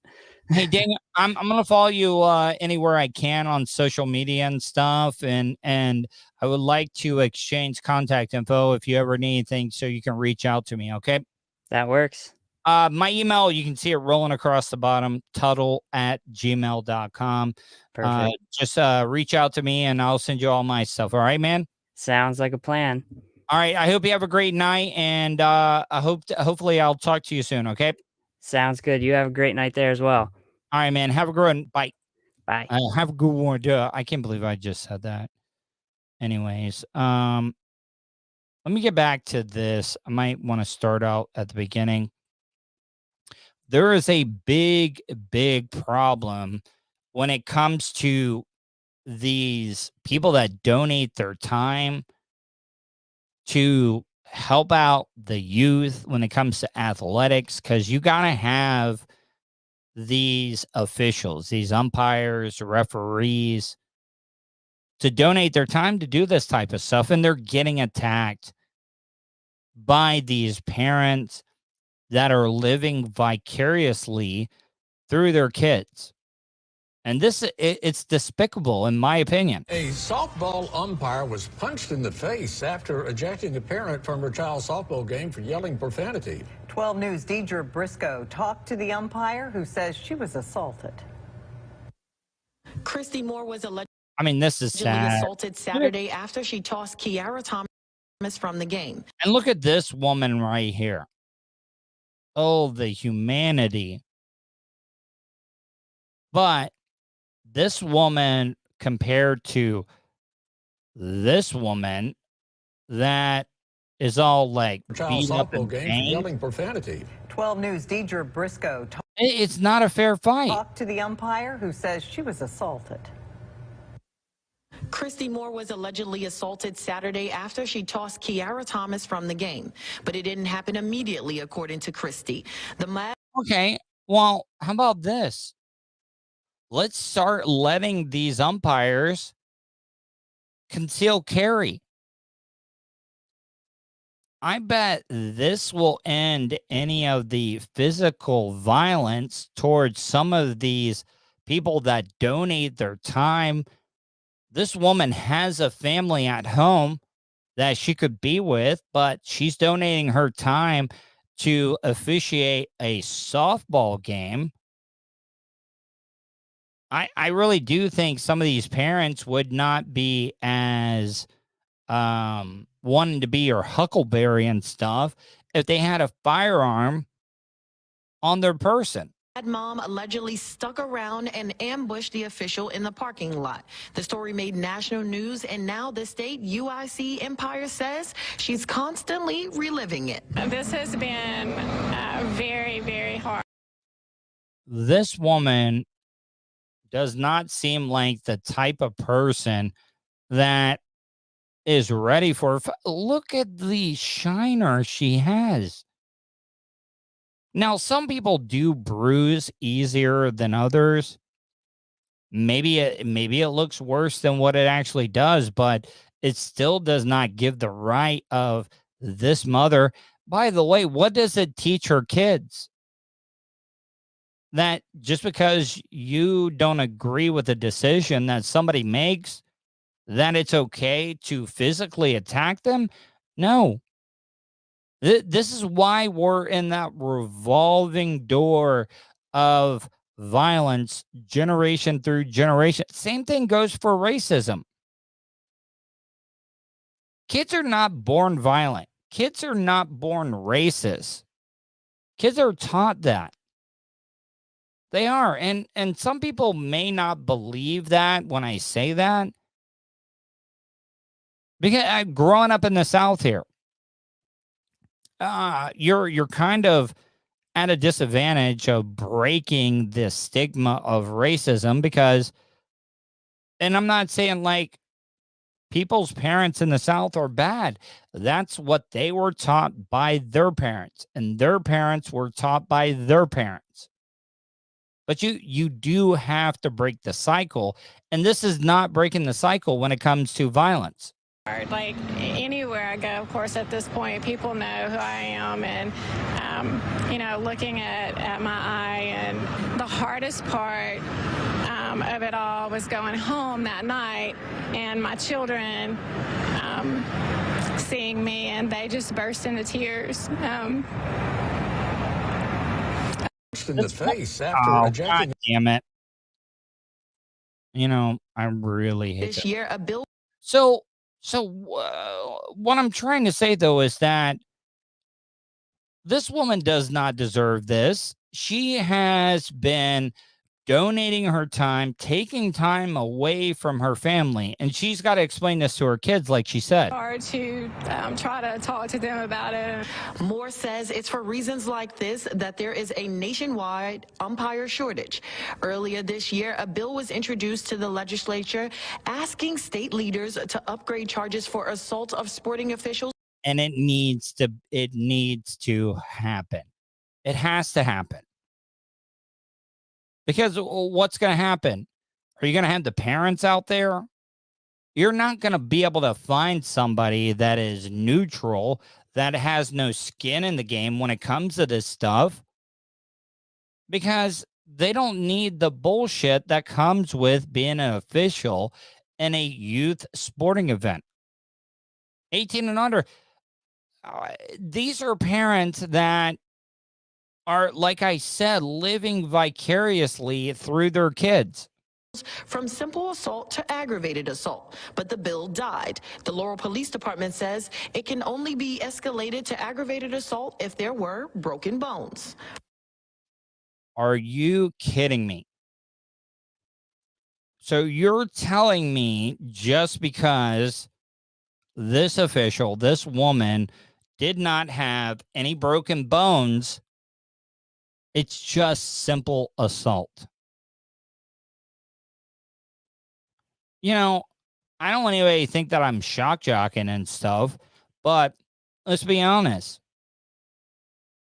Hey, Daniel, I'm gonna follow you anywhere I can on social media and stuff, and I would like to exchange contact info if you ever need anything, so you can reach out to me. Okay, that works. My email, you can see it rolling across the bottom, Tuddle@gmail.com. Perfect. Just reach out to me and I'll send you all my stuff. All right, man? Sounds like a plan. All right. I hope you have a great night, and hopefully I'll talk to you soon. Okay. Sounds good. You have a great night there as well. All right, man. Have a good one. Bye. Bye. Have a good one. I can't believe I just said that. Anyways, let me get back to this. I might want to start out at the beginning. There is a big problem when it comes to these people that donate their time to help out the youth when it comes to athletics, because you got to have these officials, these umpires, referees, to donate their time to do this type of stuff. And they're getting attacked by these parents that are living vicariously through their kids. And it's despicable, in my opinion. A softball umpire was punched in the face after ejecting a parent from her child's softball game for yelling profanity. 12 News' Deidre Briscoe talked to the umpire who says she was assaulted. Christy Moore was allegedly this is sad. assaulted Saturday after she tossed Kiara Thomas from the game. And look at this woman right here. Oh, the humanity. But this woman, compared to this woman that is all like Child beat up softball and game for banged. yelling profanity. 12 News' Deidre Briscoe It's not a fair fight. talked to the umpire who says she was assaulted. Christy Moore was allegedly assaulted Saturday after she tossed Kiara Thomas from the game, but it didn't happen immediately, according to Christy. Okay, well, how about this? Let's start letting these umpires conceal carry. I bet this will end any of the physical violence towards some of these people that donate their time. This woman has a family at home that she could be with, but she's donating her time to officiate a softball game. I really do think some of these parents would not be as wanting to be your huckleberry and stuff if they had a firearm on their person. Mom allegedly stuck around and ambushed the official in the parking lot. The story made national news, and now the state UIC Umpire says she's constantly reliving it. This has been very, very hard. This woman does not seem like the type of person that is ready for. Look at the shiner she has. Now, some people do bruise easier than others. Maybe it looks worse than what it actually does, but it still does not give the right of this mother. By the way, what does it teach her kids? That just because you don't agree with the decision that somebody makes, that it's okay to physically attack them? No. This is why we're in that revolving door of violence generation through generation. Same thing goes for racism. Kids are not born violent. Kids are not born racist. Kids are taught that. They are. And some people may not believe that when I say that. Because I'm growing up in the South here. You're kind of at a disadvantage of breaking this stigma of racism because, and I'm not saying like people's parents in the South are bad. That's what they were taught by their parents, and their parents were taught by their parents. But you do have to break the cycle, and this is not breaking the cycle when it comes to violence. Like anywhere I go, of course, at this point, people know who I am, and looking at my eye, and the hardest part of it all was going home that night, and my children seeing me, and they just burst into tears. In the face after ejecting. God damn it! I really hate this year. A bill. So what I'm trying to say, though, is that this woman does not deserve this. She has been donating her time, taking time away from her family, and she's got to explain this to her kids, like she said. Hard to try to talk to them about it. Moore says it's for reasons like this that there is a nationwide umpire shortage. Earlier this year, a bill was introduced to the legislature asking state leaders to upgrade charges for assault of sporting officials. And it needs to happen. It has to happen. Because what's going to happen? Are you going to have the parents out there? You're not going to be able to find somebody that is neutral, that has no skin in the game when it comes to this stuff, because they don't need the bullshit that comes with being an official in a youth sporting event. 18 and under. These are parents that are, like I said, living vicariously through their kids. From simple assault to aggravated assault, but the bill died. The Laurel Police Department says it can only be escalated to aggravated assault if there were broken bones. Are you kidding me? So you're telling me just because this official, this woman, did not have any broken bones, it's just simple assault? You know, I don't want anybody to think that I'm shock jocking and stuff, but let's be honest.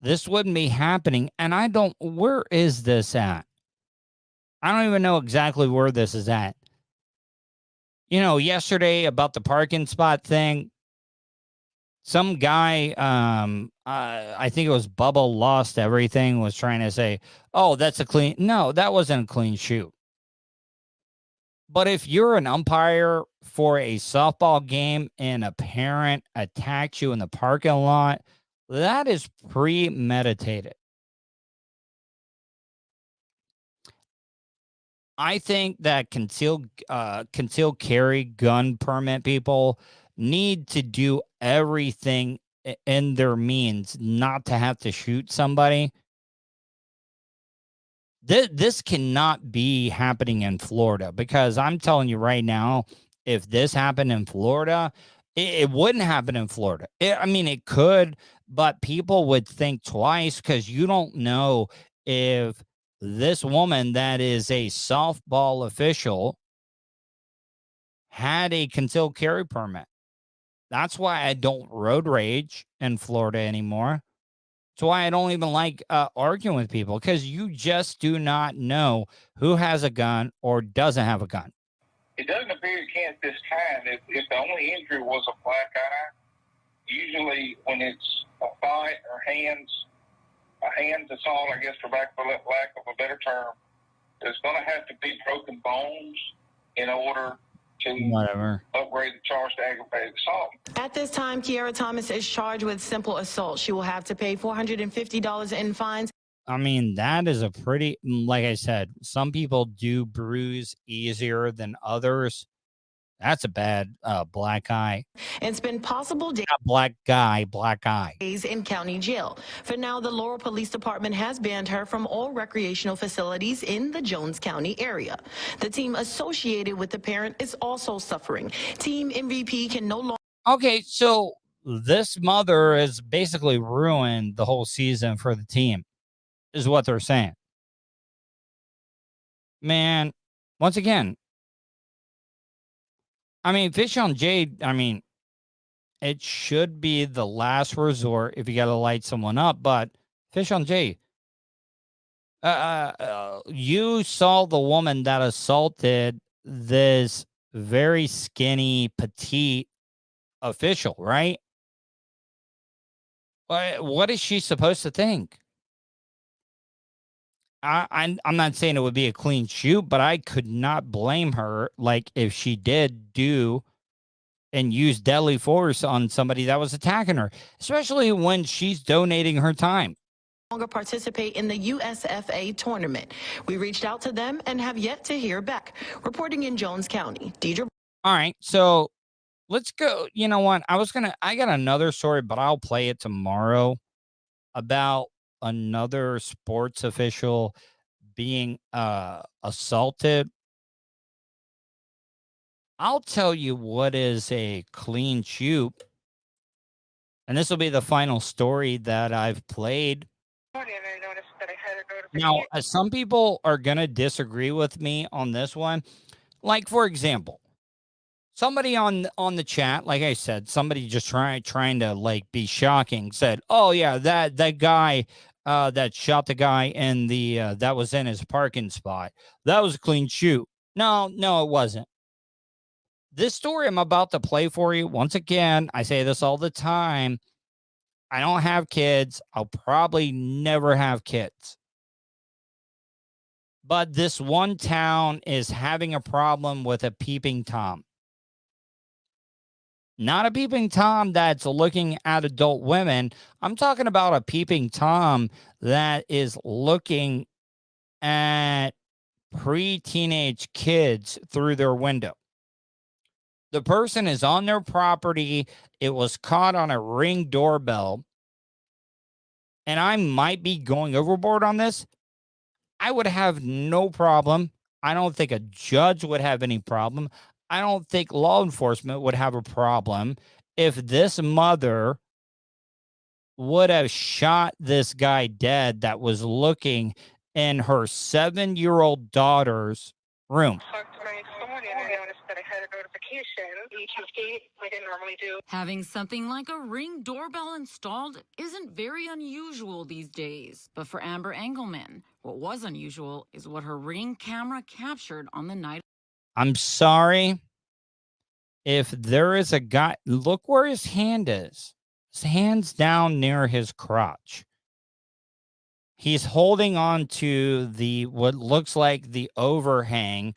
This wouldn't be happening. And where is this at? I don't even know exactly where this is at. You know, yesterday about the parking spot thing, some guy, I think it was Bubba Lost Everything, was trying to say, oh, that's a clean. No, that wasn't a clean shoot. But if you're an umpire for a softball game and a parent attacks you in the parking lot, that is premeditated. I think that concealed carry gun permit people need to do everything in their means not to have to shoot somebody. This cannot be happening in Florida, because I'm telling you right now, if this happened in Florida, it wouldn't happen in Florida. I mean, it could, but people would think twice, because you don't know if this woman that is a softball official had a concealed carry permit. That's why I don't road rage in Florida anymore. That's why I don't even like arguing with people, because you just do not know who has a gun or doesn't have a gun. It doesn't appear it can't this time. If the only injury was a black eye, usually when it's a fight or a hands assault, I guess, for lack of a better term, there's going to have to be broken bones in order to upgrade the charge to aggravated assault. At this time, Kiara Thomas is charged with simple assault. She will have to pay $450 in fines. I mean, that is a pretty, like I said, some people do bruise easier than others. That's a bad black eye. It's been possible days. Black eye. In county jail. For now, the Laurel Police Department has banned her from all recreational facilities in the Jones County area. The team associated with the parent is also suffering. Team MVP can no longer. Okay, so this mother has basically ruined the whole season for the team, is what they're saying. Man, once again, I mean, Fish on Jade, I mean, it should be the last resort if you got to light someone up, but Fish on Jade, you saw the woman that assaulted this very skinny, petite official, right? What is she supposed to think? I'm not saying it would be a clean shoot, but I could not blame her. Like, if she did do and use deadly force on somebody that was attacking her, especially when she's donating her time. Longer participate in the USFA tournament. We reached out to them and have yet to hear back. Reporting in Jones County, Deidre. All right, so let's go. You know what? I got another story, but I'll play it tomorrow about another sports official being assaulted. I'll tell you what is a clean shoot, and this will be the final story that I've played. Now, some people are going to disagree with me on this one. Like, for example, somebody on the chat, like I said, somebody just trying to like be shocking said, "Oh yeah, that guy that shot the guy in the that was in his parking spot. That was a clean shoot." No, it wasn't. This story I'm about to play for you, once again, I say this all the time. I don't have kids. I'll probably never have kids. But this one town is having a problem with a peeping Tom. Not a peeping Tom that's looking at adult women. I'm talking about a peeping Tom that is looking at pre-teenage kids through their window. The person is on their property. It was caught on a Ring doorbell. And I might be going overboard on this. I would have no problem. I don't think a judge would have any problem. I don't think law enforcement would have a problem if this mother would have shot this guy dead that was looking in her 7-year-old daughter's room. Having something like a Ring doorbell installed isn't very unusual these days. But for Amber Engelman, what was unusual is what her Ring camera captured on the night. I'm sorry. If there is a guy, look where his hand is. His hand's down near his crotch. He's holding on to the what looks like the overhang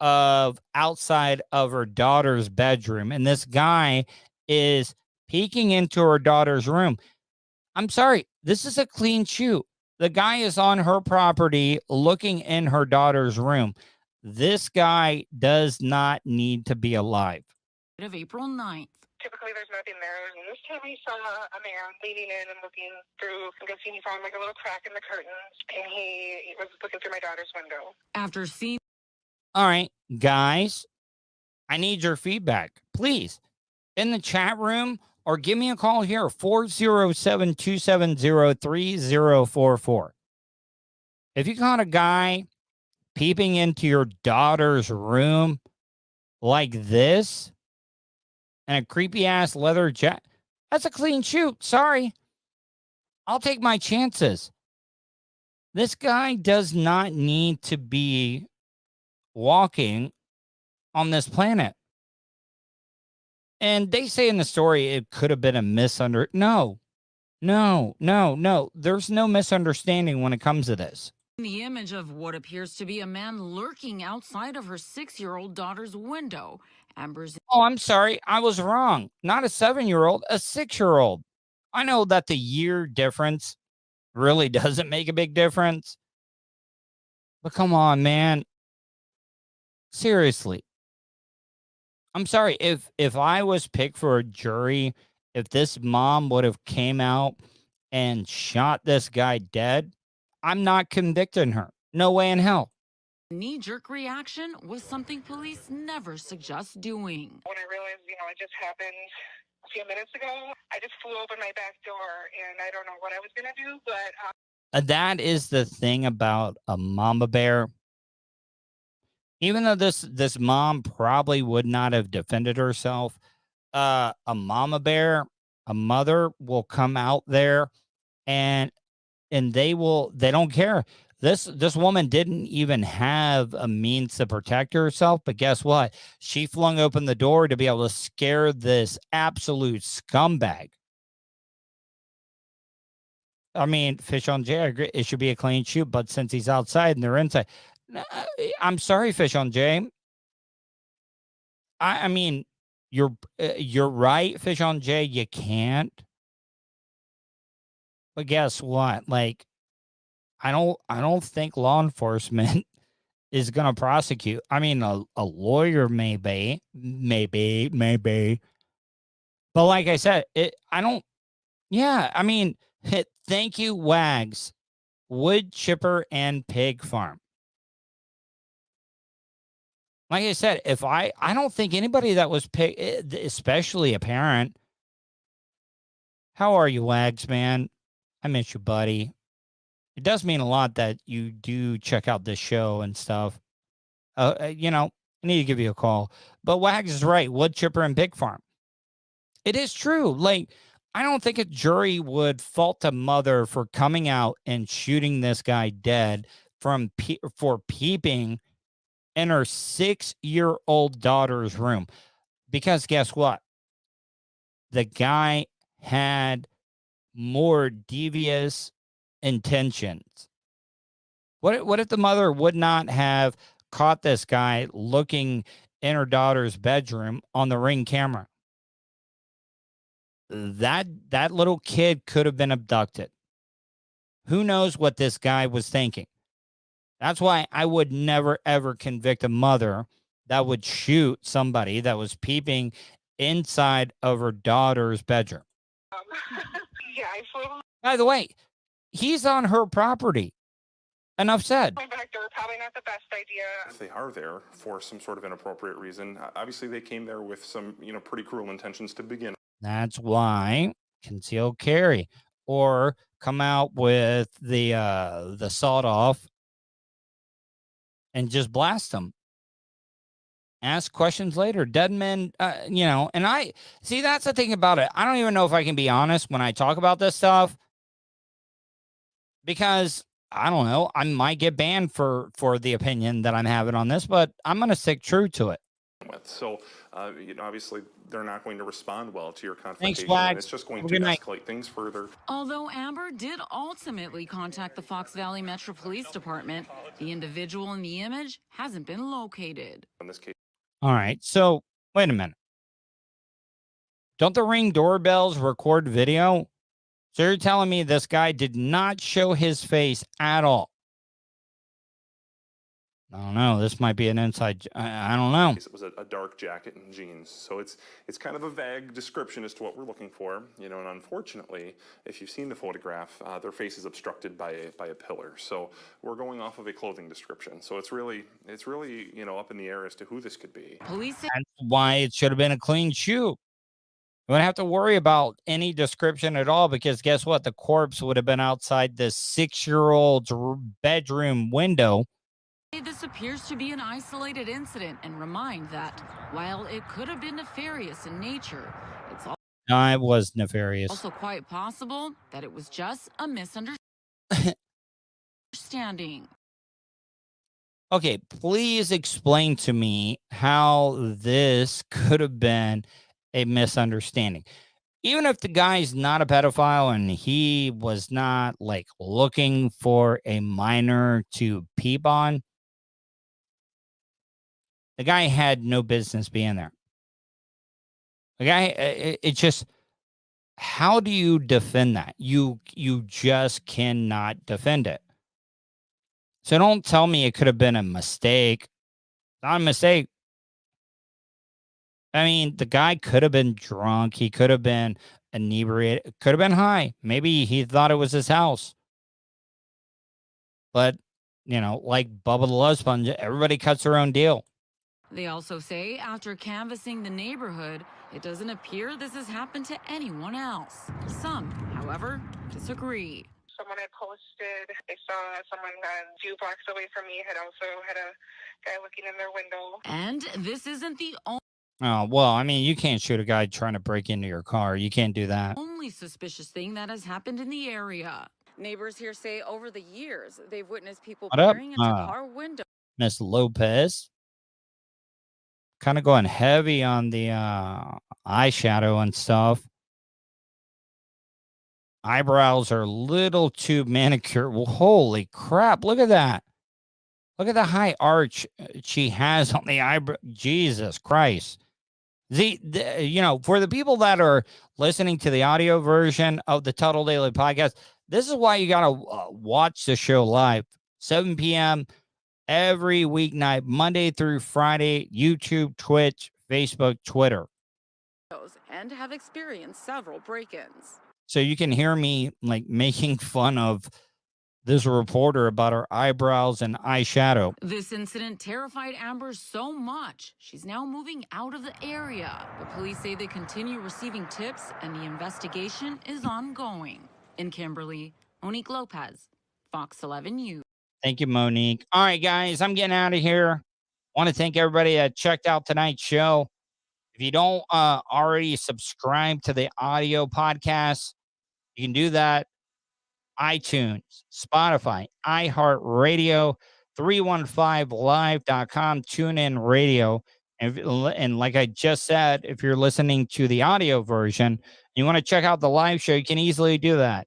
of outside of her daughter's bedroom. And this guy is peeking into her daughter's room. I'm sorry. This is a clean shoot. The guy is on her property looking in her daughter's room. This guy does not need to be alive. Of April 9th. Typically, there's nothing there. And this time, we saw a man leaning in and looking through. I'm guessing he found like a little crack in the curtains, and he was looking through my daughter's window. After seeing. All right, guys, I need your feedback, please, in the chat room or give me a call here, 407-270-3044. If you caught a guy peeping into your daughter's room like this and a creepy-ass leather jacket, that's a clean shoot. Sorry. I'll take my chances. This guy does not need to be walking on this planet. And they say in the story it could have been a No. There's no misunderstanding when it comes to this. The image of what appears to be a man lurking outside of her 6-year-old daughter's window. Amber's. Oh, I'm sorry. I was wrong. Not a 7-year-old, a 6-year-old. I know that the year difference really doesn't make a big difference. But come on, man. Seriously. I'm sorry. If I was picked for a jury, if this mom would have came out and shot this guy dead, I'm not convicting her. No way in hell. Knee-jerk reaction was something police never suggest doing. When I realized, it just happened a few minutes ago, I just flew open my back door, and I don't know what I was going to do, but... That is the thing about a mama bear. Even though this mom probably would not have defended herself, a mama bear, a mother will come out there and they don't care. This woman didn't even have a means to protect herself, but guess what? She flung open the door to be able to scare this absolute scumbag. I mean, Fish on Jay, I agree, it should be a clean shoot, but since he's outside and they're inside, I'm sorry, Fish on Jay. I mean, you're right, Fish on Jay. You can't. But guess what? Like, I don't think law enforcement is gonna prosecute. I mean, a lawyer maybe. But like I said, thank you, Wags, Wood Chipper and Pig Farm. Like I said, if I don't think anybody that was picked, especially a parent. How are you, Wags, man? I miss you, buddy. It does mean a lot that you do check out this show and stuff. I need to give you a call. But Wags is right. Wood Chipper and Pig Farm. It is true. Like, I don't think a jury would fault a mother for coming out and shooting this guy dead for peeping in her 6-year-old daughter's room. Because guess what? The guy had more devious intentions. What if the mother would not have caught this guy looking in her daughter's bedroom on the Ring camera? That little kid could have been abducted. Who knows what this guy was thinking? That's why I would never, ever convict a mother that would shoot somebody that was peeping inside of her daughter's bedroom. Yeah, I flew. By the way, he's on her property. Enough said. Going back door, probably not the best idea. If they are there for some sort of inappropriate reason, obviously they came there with some, pretty cruel intentions to begin. That's why concealed carry, or come out with the sawed off and just blast them. Ask questions later. Dead men, and I see, that's the thing about it. I don't even know if I can be honest when I talk about this stuff, because I don't know, I might get banned for the opinion that I'm having on this, but I'm going to stick true to it. So, obviously they're not going to respond well to your confrontation. Thanks, Wags. And it's just going to escalate things further. Although Amber did ultimately contact the Fox Valley Metro Police Department, the individual in the image hasn't been located. In this case. All right. So wait a minute. Don't the Ring doorbells record video? So you're telling me this guy did not show his face at all? I don't know. This might be an inside. I don't know. It was a dark jacket and jeans. So it's kind of a vague description as to what we're looking for. And unfortunately, if you've seen the photograph, their face is obstructed by a pillar. So we're going off of a clothing description. So it's really up in the air as to who this could be. Police. That's why it should have been a clean shoot. You wouldn't have to worry about any description at all, because guess what? The corpse would have been outside this 6-year-old's bedroom window. This appears to be an isolated incident, and remind that while it could have been nefarious in nature, it's No, it was nefarious. also quite possible that it was just a misunderstanding. Okay, please explain to me how this could have been a misunderstanding. Even if the guy's not a pedophile and he was not looking for a minor to peep on, the guy had no business being there. The guy, it's just, how do you defend that? You just cannot defend it. So don't tell me it could have been a mistake. Not a mistake. I mean, the guy could have been drunk. He could have been inebriated. Could have been high. Maybe he thought it was his house. But, like Bubba the Love Sponge, everybody cuts their own deal. They also say after canvassing the neighborhood, it doesn't appear this has happened to anyone else. Some, however, disagree. Someone had posted, they saw someone a few blocks away from me had also had a guy looking in their window. And this isn't the Oh, well, I mean, you can't shoot a guy trying to break into your car. You can't do that. only suspicious thing that has happened in the area. Neighbors here say over the years, they've witnessed people What up, peering into car windows. Miss Lopez? Kind of going heavy on the eyeshadow and stuff. Eyebrows are a little too manicured. Well, holy crap. Look at that. Look at the high arch she has on the eyebrow. Jesus Christ. For the people that are listening to the audio version of the Tuddle Daily Podcast, this is why you got to watch the show live. 7 p.m. every weeknight, Monday through Friday, YouTube, Twitch, Facebook, Twitter. And have experienced several break-ins. So you can hear me making fun of this reporter about her eyebrows and eyeshadow. This incident terrified Amber so much, she's now moving out of the area. But police say they continue receiving tips and the investigation is ongoing. In Kimberly, Monique Lopez, Fox 11 News. Thank you, Monique. All right, guys, I'm getting out of here. Want to thank everybody that checked out tonight's show. If you don't already subscribe to the audio podcast, you can do that. iTunes, Spotify, iHeartRadio, 315live.com, TuneIn Radio. And like I just said, if you're listening to the audio version, you want to check out the live show, you can easily do that.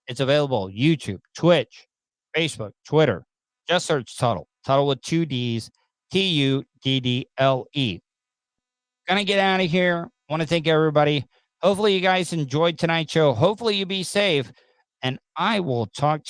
It's available YouTube, Twitch, Facebook, Twitter. Just search Tuddle. Tuddle with 2 Ds, Tuddle. Gonna get out of here. Want to thank everybody. Hopefully you guys enjoyed tonight's show. Hopefully you be safe. And I will talk to you.